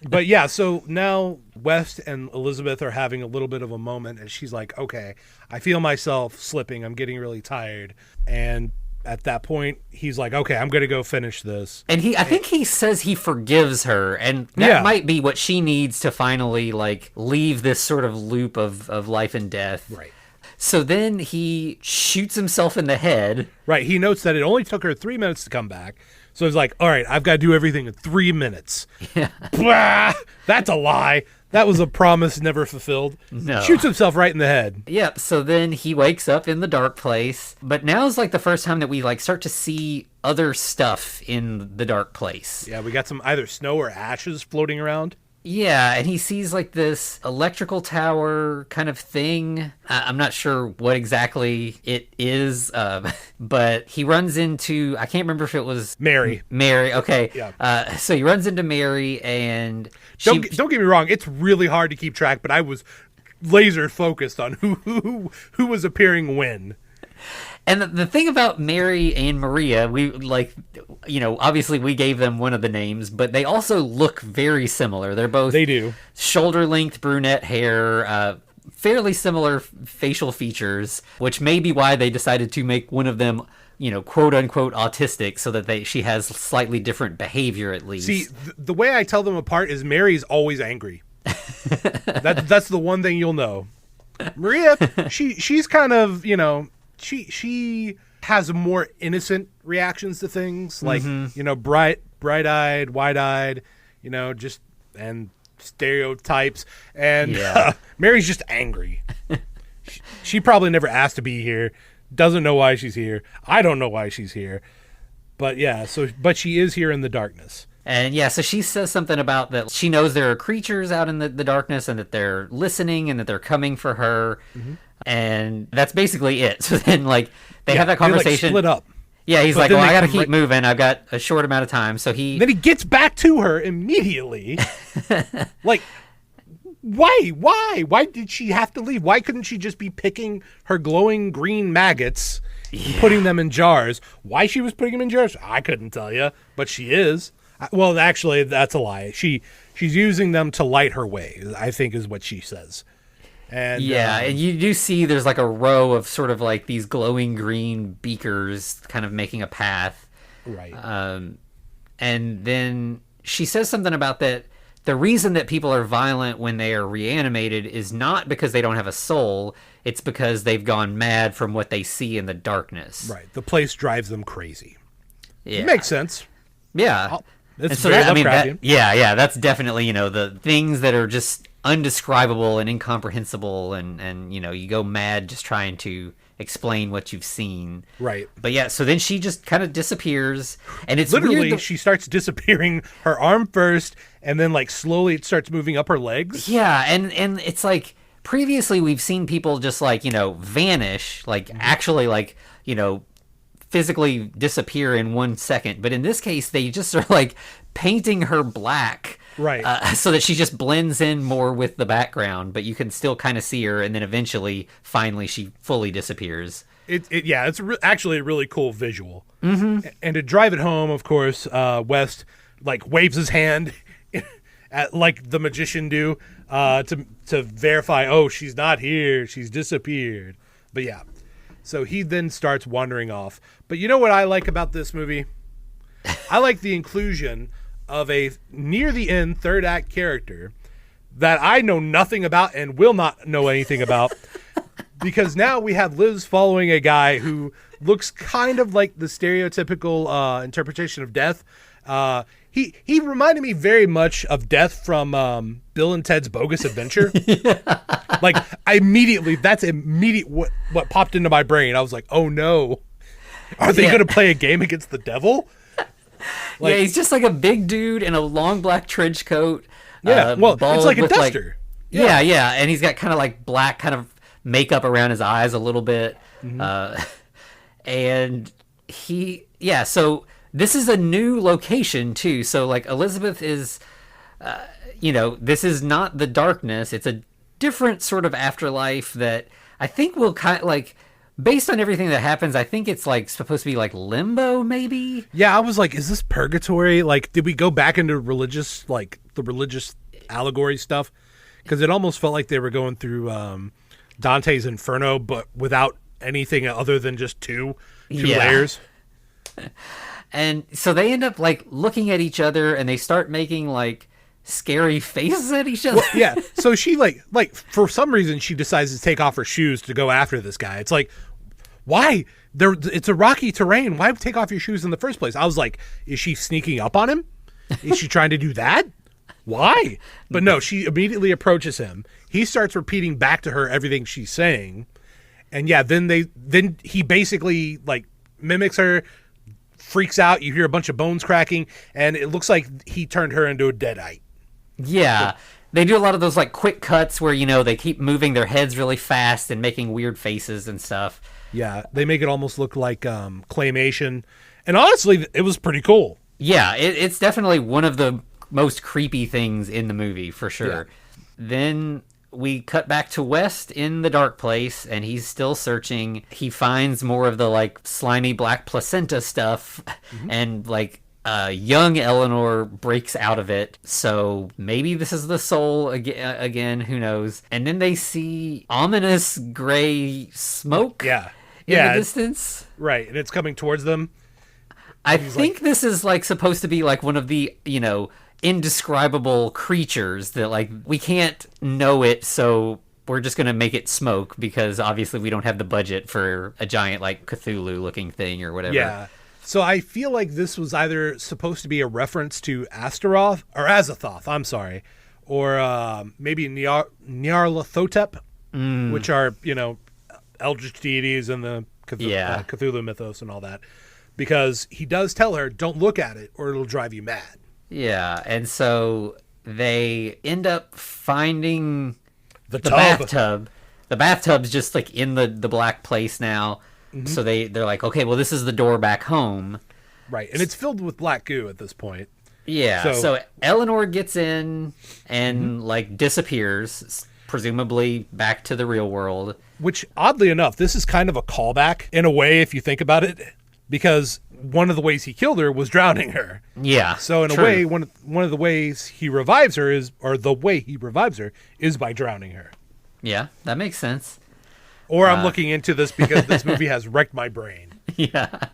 But yeah, so now West and Elizabeth are having a little bit of a moment, and she's like, okay, I feel myself slipping. I'm getting really tired. And at that point, he's like, okay, I'm going to go finish this. And I think he says he forgives her, and that might be what she needs to finally, like, leave this sort of loop of life and death. Right. So then he shoots himself in the head. Right. He notes that it only took her 3 minutes to come back. So he's like, all right, I've got to do everything in 3 minutes. Yeah. Blah! That's a lie. That was a promise never fulfilled. No. Shoots himself right in the head. Yep. So then he wakes up in the dark place. But now is like the first time that we like start to see other stuff in the dark place. Yeah, we got some either snow or ashes floating around. Yeah, and he sees like this electrical tower kind of thing. I'm not sure what exactly it is, but he runs into, I can't remember if it was Mary. Mary, okay. Yeah. So he runs into Mary, and don't get me wrong, it's really hard to keep track, but I was laser focused on who was appearing when. And the thing about Mary and Maria, we like, you know, obviously we gave them one of the names, but they also look very similar. They're both shoulder-length brunette hair, fairly similar facial features, which may be why they decided to make one of them, you know, quote-unquote autistic, so that she has slightly different behavior at least. See, the way I tell them apart is Mary's always angry. That's the one thing you'll know. Maria, she's kind of, you know... She has more innocent reactions to things, like, you know, bright-eyed, wide-eyed, you know, just, and stereotypes. And Mary's just angry. She probably never asked to be here, doesn't know why she's here. I don't know why she's here. But yeah, but she is here in the darkness. And yeah, so she says something about that she knows there are creatures out in the darkness and that they're listening and that they're coming for her. Mm-hmm. And that's basically it. So then, like, they have that conversation. They, like, split up. Yeah, he's like, well, I got to keep moving. I've got a short amount of time. So then he gets back to her immediately. Like, why? Why did she have to leave? Why couldn't she just be picking her glowing green maggots, putting them in jars? Why she was putting them in jars, I couldn't tell you, but she is. Well, actually, that's a lie. She's using them to light her way, I think is what she says. And, and you do see there's like a row of sort of like these glowing green beakers kind of making a path. Right. And then she says something about that the reason that people are violent when they are reanimated is not because they don't have a soul. It's because they've gone mad from what they see in the darkness. Right. The place drives them crazy. Yeah. It makes sense. Yeah. It's so very Lovecraftian. That's definitely, you know, the things that are just undescribable and incomprehensible, and you know, you go mad just trying to explain what you've seen. Right. But yeah, so then she just kind of disappears, and it's literally weird she starts disappearing, her arm first, and then like slowly it starts moving up her legs. Yeah, and it's like previously we've seen people just like, vanish, like actually like, physically disappear in 1 second. But in this case, they just are like painting her black. Right. So that she just blends in more with the background, but you can still kind of see her, and then eventually, finally, she fully disappears. It's actually a really cool visual. Mm-hmm. And to drive it home, of course, West like waves his hand at like the magician do to verify. Oh, she's not here. She's disappeared. But yeah, so he then starts wandering off. But you know what I like about this movie? I like the inclusion of a near the end third act character that I know nothing about and will not know anything about. Because now we have Liz following a guy who looks kind of like the stereotypical interpretation of Death. He reminded me very much of Death from Bill and Ted's Bogus Adventure. Like that's immediate what popped into my brain. I was like, oh no, are they going to play a game against the devil? Like, yeah, he's just like a big dude in a long black trench coat. Yeah, well, it's like a duster. Yeah, and he's got kind of like black kind of makeup around his eyes a little bit. Mm-hmm. And so this is a new location too. So like Elizabeth is, this is not the darkness. It's a different sort of afterlife that I think will kind of like, based on everything that happens, I think it's like supposed to be like limbo, maybe. Yeah, I was like, is this purgatory? Like, did we go back into the religious allegory stuff? Because it almost felt like they were going through Dante's Inferno, but without anything other than just two layers. And so they end up like looking at each other, and they start making like scary faces at each other. Well, yeah. So she like for some reason she decides to take off her shoes to go after this guy. It's like, why? It's a rocky terrain. Why take off your shoes in the first place? I was like, is she sneaking up on him? Is she trying to do that? Why? But no, she immediately approaches him. He starts repeating back to her everything she's saying. And yeah, then he basically like mimics her, freaks out. You hear a bunch of bones cracking, and it looks like he turned her into a deadite. Yeah. They do a lot of those like quick cuts where, they keep moving their heads really fast and making weird faces and stuff. Yeah, they make it almost look like claymation. And honestly, it was pretty cool. Yeah, it's definitely one of the most creepy things in the movie, for sure. Yeah. Then we cut back to West in the dark place, and he's still searching. He finds more of the like slimy black placenta stuff, and like young Eleanor breaks out of it. So maybe this is the soul again, who knows? And then they see ominous gray smoke in the distance. Right, and it's coming towards them. I think this is like supposed to be like one of the, indescribable creatures that like we can't know it, so we're just going to make it smoke because obviously we don't have the budget for a giant like Cthulhu looking thing or whatever. Yeah. So I feel like this was either supposed to be a reference to Astaroth or Azathoth, or maybe Nyarlathotep, which are, eldritch deities in the Cthulhu mythos and all that. Because he does tell her, don't look at it or it'll drive you mad. Yeah, and so they end up finding the tub. Bathtub. The bathtub's just like in the black place now. Mm-hmm. So they're like, okay, well, this is the door back home. Right, and it's filled with black goo at this point. Yeah, so Eleanor gets in and like disappears, presumably back to the real world. Which, oddly enough, this is kind of a callback in a way if you think about it. Because one of the ways he killed her was drowning her. Yeah. So in a way, one of the ways he revives her is by drowning her. Yeah, that makes sense. Or I'm looking into this because this movie has wrecked my brain. Yeah.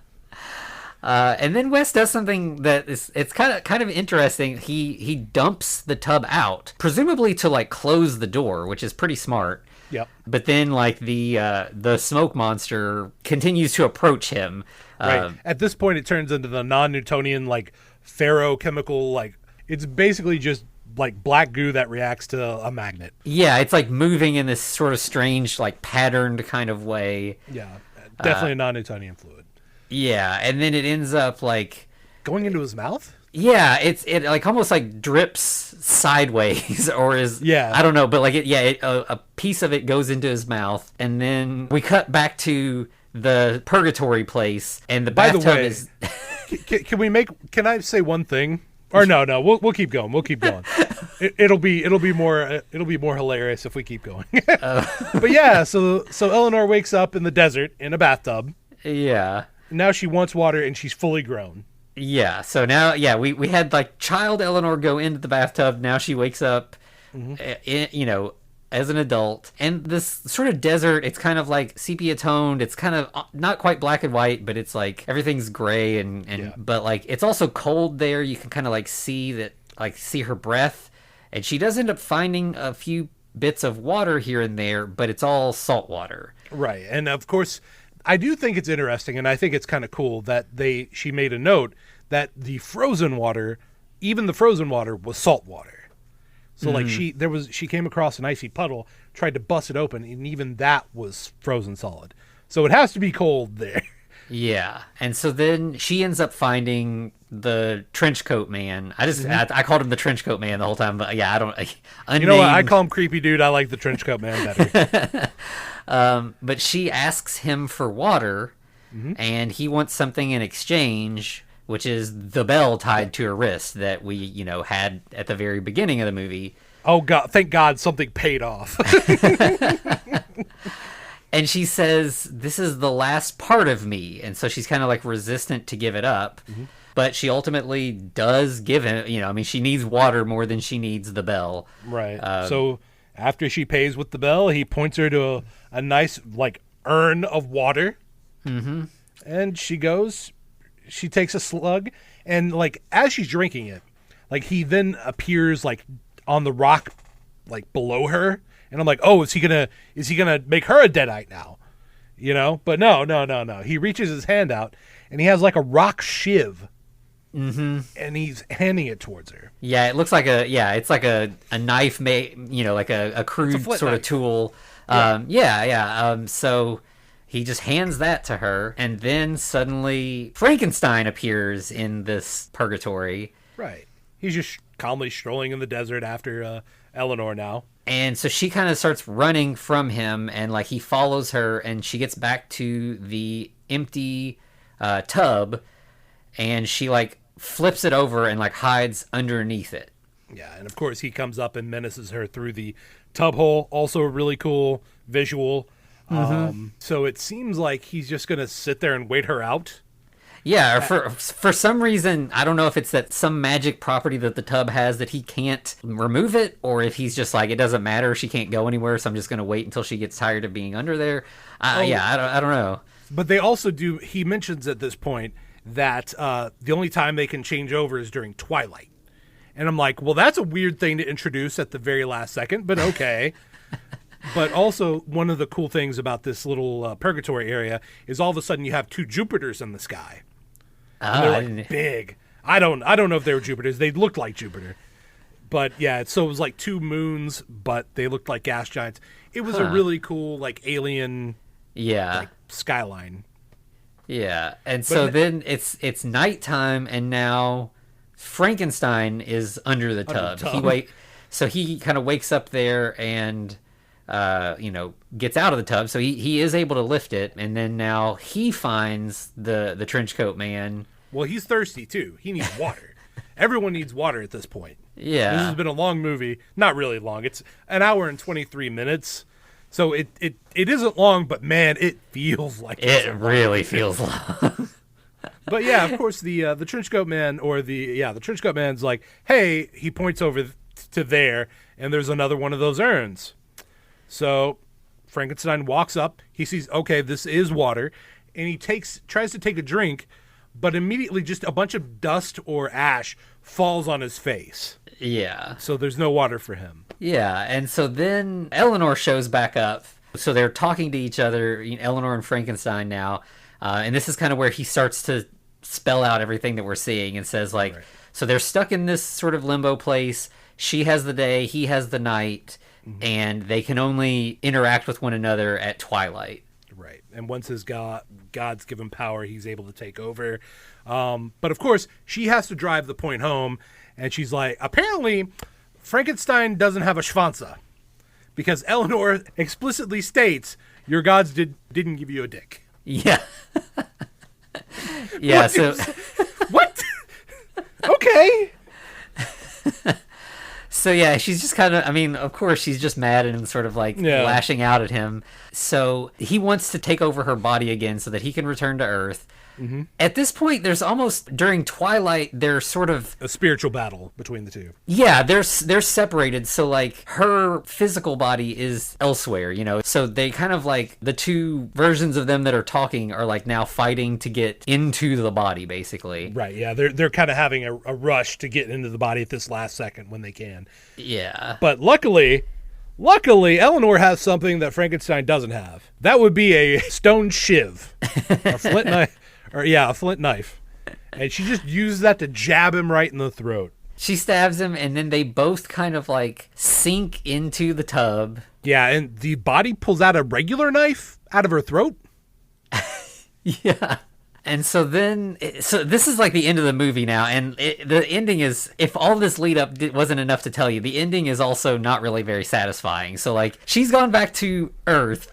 And then Wes does something that it's kind of interesting. He dumps the tub out, presumably to like close the door, which is pretty smart. Yep. But then like the smoke monster continues to approach him. Right. At this point, it turns into the non-Newtonian like ferrochemical, like it's basically just like black goo that reacts to a magnet. Yeah, it's like moving in this sort of strange, like patterned kind of way. Yeah, definitely a non-Newtonian fluid. Yeah, and then it ends up like going into his mouth. Yeah, it like almost like drips sideways, or is I don't know, but like a piece of it goes into his mouth, and then we cut back to the purgatory place, and the bathtub is. Can I say one thing? Or no, we'll keep going. We'll keep going. It'll be more hilarious if we keep going. But yeah, so Eleanor wakes up in the desert in a bathtub. Yeah. Now she wants water, and she's fully grown. Yeah. So now, we had like child Eleanor go into the bathtub. Now she wakes up, as an adult. And this sort of desert, it's kind of like sepia toned. It's kind of not quite black and white, but it's like everything's gray but like it's also cold there. You can kind of like see her breath. And she does end up finding a few bits of water here and there, but it's all salt water. Right. And of course, I do think it's interesting, and I think it's kind of cool that she made a note that the frozen water, even the frozen water, was salt water. So like she came across an icy puddle, tried to bust it open, and even that was frozen solid. So it has to be cold there. Yeah, and so then she ends up finding the Trenchcoat man. I called him the Trenchcoat man the whole time, but yeah, I don't. Unnamed. You know what? I call him Creepy Dude. I like the Trenchcoat man better. But she asks him for water, and he wants something in exchange, which is the bell tied to her wrist that we, had at the very beginning of the movie. Oh God! Thank God something paid off. And she says, "This is the last part of me," and so she's kind of like resistant to give it up. But she ultimately does give him. She needs water more than she needs the bell. Right. So after she pays with the bell, he points her to a nice like urn of water. And she goes. She takes a slug, and like as she's drinking it, like he then appears like on the rock, like below her, and I'm like, oh, is he gonna make her a deadite now? But no. He reaches his hand out, and he has like a rock shiv, and he's handing it towards her. Yeah, it looks like it's like a knife made, like a crude sort of tool. So he just hands that to her, and then suddenly Frankenstein appears in this purgatory. Right. He's just calmly strolling in the desert after Eleanor now. And so she kind of starts running from him, and like he follows her, and she gets back to the empty tub, and she like flips it over and like hides underneath it. Yeah, and of course he comes up and menaces her through the tub hole. Also a really cool visual. So it seems like he's just going to sit there and wait her out. Yeah, or for some reason, I don't know if it's that some magic property that the tub has that he can't remove it, or if he's just like, it doesn't matter, she can't go anywhere, so I'm just going to wait until she gets tired of being under there. I don't know. But they also do, he mentions at this point that the only time they can change over is during twilight. And I'm like, well, that's a weird thing to introduce at the very last second, but okay. But also, one of the cool things about this little purgatory area is all of a sudden you have two Jupiters in the sky. And they're like big. I don't know if they were Jupiters. They looked like Jupiter. But yeah, so it was like two moons, but they looked like gas giants. It was a really cool, like alien, like skyline. Yeah, and so then it's nighttime, and now Frankenstein is under the tub. So he kind of wakes up there and gets out of the tub. So he is able to lift it, and then now he finds the Trenchcoat man. Well, he's thirsty too. He needs water. Everyone needs water at this point. Yeah. This has been a long movie. Not really long. It's an hour and 23 minutes. So it isn't long, but man, it feels like it really feels long. But yeah, of course the Trenchcoat man the Trenchcoat man's like, hey, he points over to there, and there's another one of those urns. So Frankenstein walks up. He sees, okay, this is water, and he tries to take a drink, but immediately just a bunch of dust or ash falls on his face. Yeah. So there's no water for him. Yeah, and so then Eleanor shows back up. So they're talking to each other, Eleanor and Frankenstein now, and this is kind of where he starts to spell out everything that we're seeing and says, like, so they're stuck in this sort of limbo place. she has the day, he has the night, and they can only interact with one another at twilight. Right. And once his God's given power, he's able to take over. But of course, she has to drive the point home, and she's like, apparently, Frankenstein doesn't have a schwanza, because Eleanor explicitly states, your gods didn't give you a dick. Yeah. Yeah, so... What? Okay. So yeah, she's just kind of, I mean, of course, she's just mad and sort of like lashing out at him. So he wants to take over her body again so that he can return to Earth. Mm-hmm. At this point, there's almost, during Twilight, there's sort of... a spiritual battle between the two. Yeah, they're separated. So like her physical body is elsewhere, you know? So they kind of like, the two versions of them that are talking are like now fighting to get into the body, basically. Right, yeah. They're kind of having a rush to get into the body at this last second when they can. Yeah. But luckily, Eleanor has something that Frankenstein doesn't have. That would be a stone shiv. A flint knife. A flint knife. And she just uses that to jab him right in the throat. She stabs him, and then they both kind of like sink into the tub. Yeah, and the body pulls out a regular knife out of her throat. Yeah. And so this is like the end of the movie now, and the ending is, if all this lead up wasn't enough to tell you, the ending is also not really very satisfying. So like, she's gone back to Earth,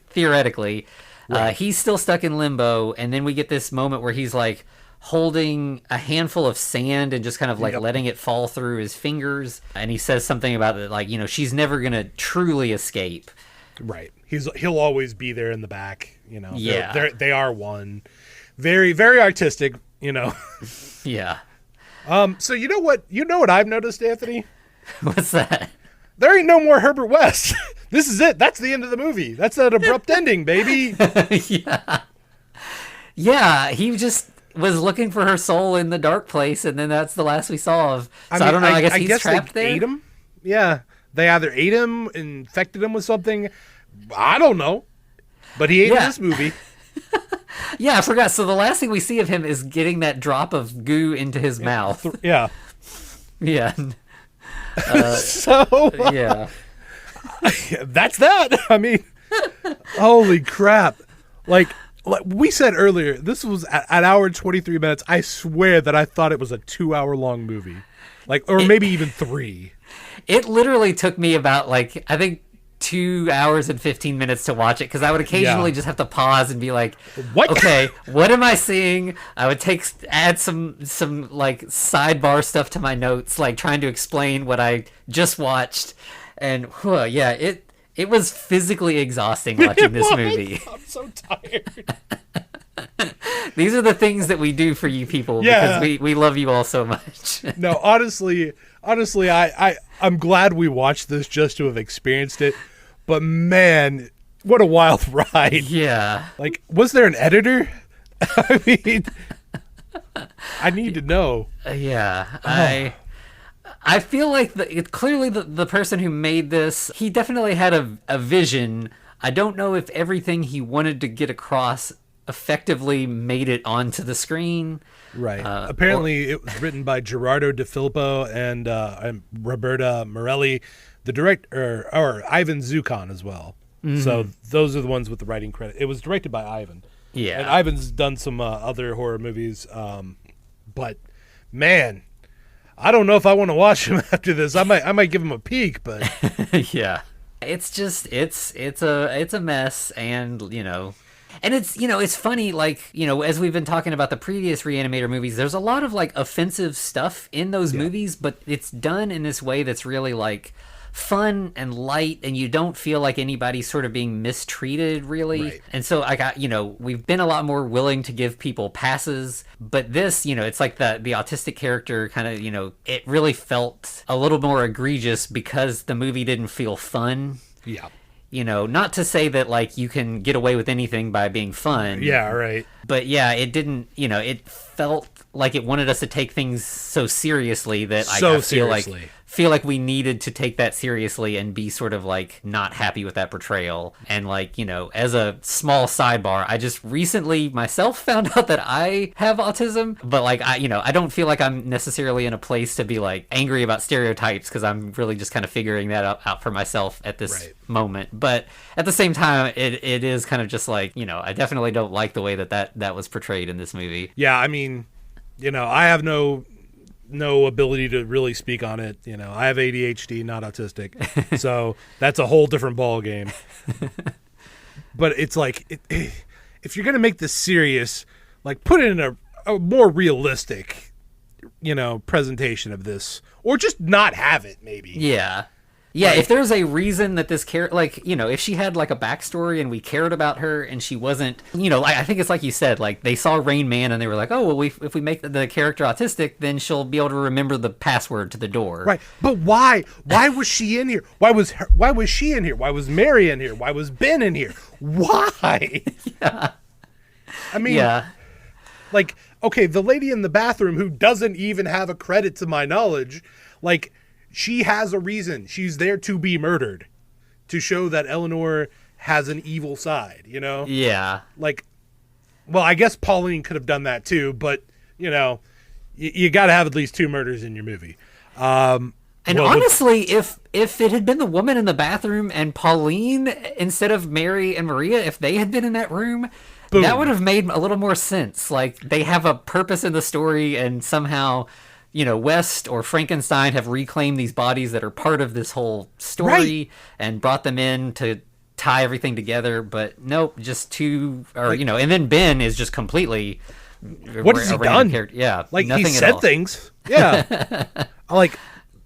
theoretically. Right. He's still stuck in limbo, and then we get this moment where he's like holding a handful of sand and just kind of like letting it fall through his fingers, and he says something about it, like, you know, she's never gonna truly escape. Right. He'll always be there in the back, you know. Yeah. They are one. Very, very artistic, you know. Yeah. So you know what I've noticed, Anthony? What's that? There ain't no more Herbert West. This is it. That's the end of the movie. That's an abrupt ending, baby. Yeah. Yeah, he just was looking for her soul in the dark place, and then that's the last we saw of. So I don't know, I guess he's trapped there? Ate him? Yeah. They either ate him, infected him with something. I don't know. But he ate in this movie. Yeah, I forgot. So the last thing we see of him is getting that drop of goo into his mouth. Yeah. Yeah. Yeah. That's that. I mean, holy crap. Like we said earlier, this was an hour and 23 minutes. I swear that I thought it was a 2-hour long movie. Like, or maybe even 3. It literally took me about, like, I think 2 hours and 15 minutes to watch it, because I would occasionally just have to pause and be like, what? Okay, what am I seeing? I would add some like sidebar stuff to my notes, like trying to explain what I just watched. And it was physically exhausting watching this movie. I'm so tired. These are the things that we do for you people, because we love you all so much. No, honestly, I'm glad we watched this just to have experienced it. But man, what a wild ride. Yeah. Like, was there an editor? I mean, I need to know. Yeah. I feel like clearly the person who made this, he definitely had a vision. I don't know if everything he wanted to get across effectively made it onto the screen. Right. Apparently, it was written by Gerardo De Filippo and Roberta Morelli, the director, or Ivan Zuccon as well. Mm-hmm. So those are the ones with the writing credit. It was directed by Ivan. Yeah. And Ivan's done some other horror movies. But man, I don't know if I want to watch him after this. I might give him a peek, but yeah. It's just it's a mess, and you know. And it's funny, like, you know, as we've been talking about the previous Re-Animator movies, there's a lot of, like, offensive stuff in those movies, but it's done in this way that's really, like, fun and light, and you don't feel like anybody's sort of being mistreated, really. Right. And so, we've been a lot more willing to give people passes, but this, you know, it's like the autistic character kind of, you know, it really felt a little more egregious because the movie didn't feel fun. Yeah. You know, not to say that, like, you can get away with anything by being fun. Yeah, right. But, yeah, it didn't, you know, it felt like it wanted us to take things so seriously that I feel like feel like we needed to take that seriously and be sort of like not happy with that portrayal. And like, you know, as a small sidebar, I just recently myself found out that I have autism, but like I don't feel like I'm necessarily in a place to be like angry about stereotypes, because I'm really just kind of figuring that out for myself at this moment. But at the same time, it is kind of just like, you know, I definitely don't like the way that was portrayed in this movie. Yeah, I mean, you know, I have no ability to really speak on it. You know, I have ADHD, not autistic, so that's a whole different ball game. But it's like, if you're gonna make this serious, like, put it in a more realistic, you know, presentation of this, or just not have it, maybe. Yeah. Yeah, if there's a reason that this character, like, you know, if she had like a backstory and we cared about her and she wasn't, you know, I think it's like you said, like they saw Rain Man and they were like, oh, well, if we make the character autistic, then she'll be able to remember the password to the door. Right. But why? Why was she in here? Why was she in here? Why was Mary in here? Why was Ben in here? Why? Yeah. I mean, like, okay, the lady in the bathroom who doesn't even have a credit to my knowledge, like, she has a reason. She's there to be murdered, to show that Eleanor has an evil side, you know? Yeah. Like, well, I guess Pauline could have done that too, but, you know, you got to have at least 2 murders in your movie. And honestly, if it had been the woman in the bathroom and Pauline instead of Mary and Maria, if they had been in that room, boom, that would have made a little more sense. Like, they have a purpose in the story, and somehow, you know, West or Frankenstein have reclaimed these bodies that are part of this whole story and brought them in to tie everything together. But nope, just 2, or, like, you know, and then Ben is just completely, what has he done? Yeah, like, he said things. Yeah. Like,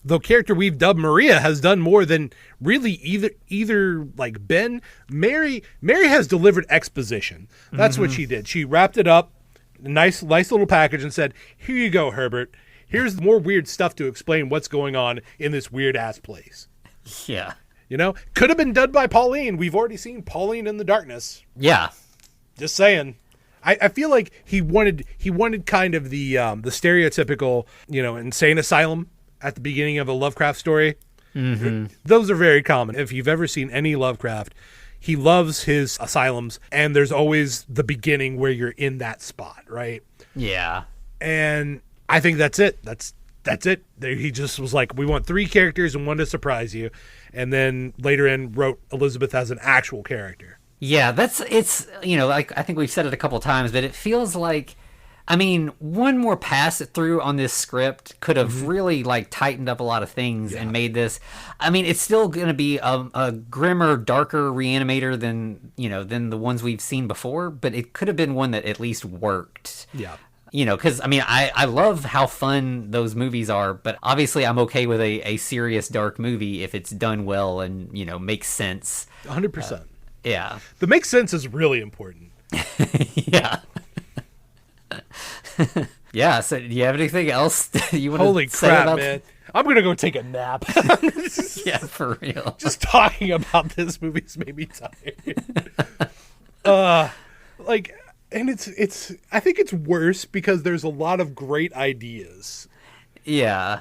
the character we've dubbed Maria has done more than really either like Ben. Mary has delivered exposition. That's what she did. She wrapped it up, nice little package, and said, here you go, Herbert. Here's more weird stuff to explain what's going on in this weird-ass place. Yeah. You know? Could have been done by Pauline. We've already seen Pauline in the darkness. Yeah. Just saying. I feel like he wanted kind of the stereotypical, you know, insane asylum at the beginning of a Lovecraft story. Mm-hmm. Those are very common. If you've ever seen any Lovecraft, he loves his asylums, and there's always the beginning where you're in that spot, right? Yeah. And I think that's it. That's it. He just was like, we want 3 characters and one to surprise you. And then later in wrote Elizabeth as an actual character. Yeah, it's, you know, like, I think we've said it a couple times, but it feels like, I mean, one more pass through on this script could have really, like, tightened up a lot of things and made this, I mean, it's still going to be a grimmer, darker Re-Animator than the ones we've seen before, but it could have been one that at least worked. Yeah. You know, because, I mean, I love how fun those movies are, but obviously I'm okay with a serious, dark movie if it's done well and, you know, makes sense. 100%. Yeah. The makes sense is really important. Yeah. Yeah, so do you have anything else you want Holy to say crap, about man. I'm going to go take a nap. Yeah, for real. Just talking about this movie's made me tired. Like... And it's I think it's worse because there's a lot of great ideas. Yeah.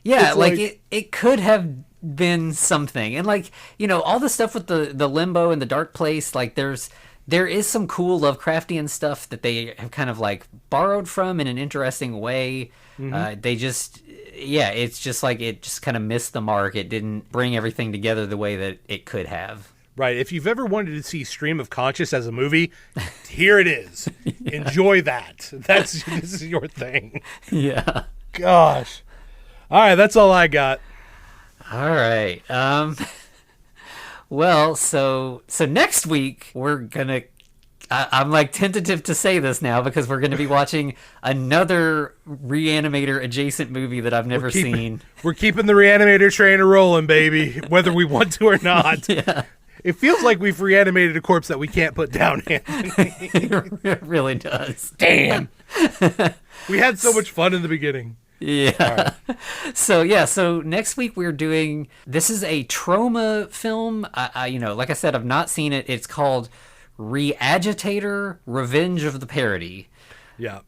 Yeah, it's like it could have been something. And like, you know, all the stuff with the limbo and the dark place, like there is some cool Lovecraftian stuff that they have kind of like borrowed from in an interesting way. They just, yeah, it's just like it just kind of missed the mark. It didn't bring everything together the way that it could have. Right. If you've ever wanted to see Stream of Conscious as a movie, here it is. Yeah. Enjoy that. This is your thing. Yeah. Gosh. All right, that's all I got. All right. Well, so next week we're gonna. I'm like tentative to say this now because we're going to be watching another Re-Animator adjacent movie that I've never seen. We're keeping the Re-Animator train rolling, baby, whether we want to or not. Yeah. It feels like we've reanimated a corpse that we can't put down, Anthony. It really does. Damn. We had so much fun in the beginning. Yeah. Right. So next week we're doing, this is a trauma film. You know, like I said, I've not seen it. It's called Re-Agitator, Revenge of the Parody. Yeah.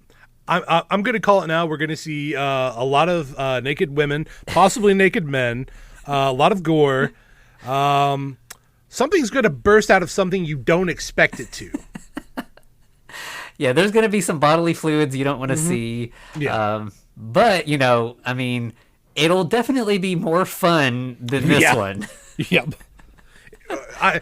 I'm going to call it now. We're going to see a lot of naked women, possibly naked men, a lot of gore. Something's going to burst out of something you don't expect it to. Yeah, there's going to be some bodily fluids you don't want to see. Yeah. But, you know, I mean, it'll definitely be more fun than this one. Yep. I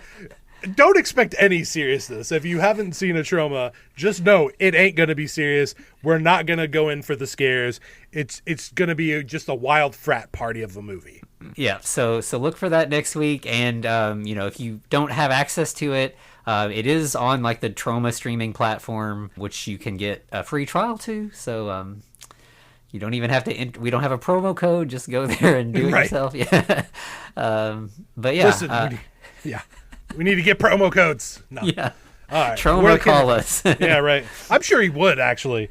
don't expect any seriousness. If you haven't seen a trauma, just know it ain't going to be serious. We're not going to go in for the scares. It's going to be just a wild frat party of a movie. Yeah, so look for that next week. And, you know, if you don't have access to it, it is on like the Trauma streaming platform, which you can get a free trial to. So you don't even have to. We don't have a promo code. Just go there and do it yourself. Yeah. But yeah. Listen, we need to get promo codes. No. Yeah. All right. Trauma, call us. Yeah, right. I'm sure he would actually.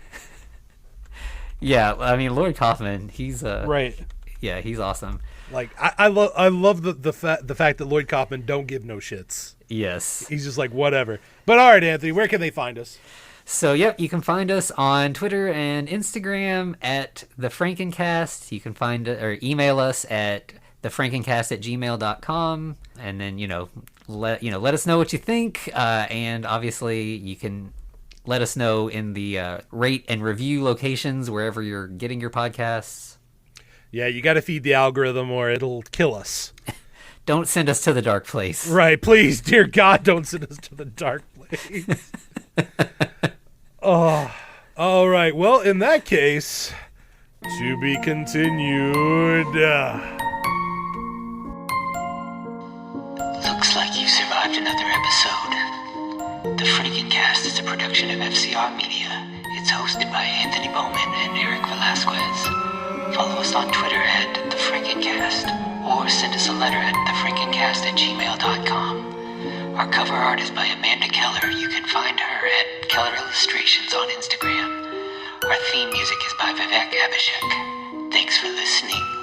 Yeah, I mean Lloyd Kaufman. He's right. Yeah, he's awesome. Like I love the fact that Lloyd Kaufman don't give no shits. Yes. He's just like, whatever. But all right, Anthony, where can they find us? So, yep, you can find us on Twitter and Instagram at The Frankencast. You can find or email us at thefrankencast@gmail.com. And then, let us know what you think. And obviously, you can let us know in the rate and review locations wherever you're getting your podcasts. Yeah, you got to feed the algorithm or it'll kill us. Don't send us to the dark place. Right, please, dear God, don't send us to the dark place. Oh, all right. Well, in that case, to be continued. Looks like you survived another episode. The Frankencast is a production of FCR Media. It's hosted by Anthony Bowman and Eric Velazquez. Follow us on Twitter at The Frankencast. Or send us a letter at thefrankencast@gmail.com. Our cover art is by Amanda Keller. You can find her at Keller Illustrations on Instagram. Our theme music is by Vivek Abhishek. Thanks for listening.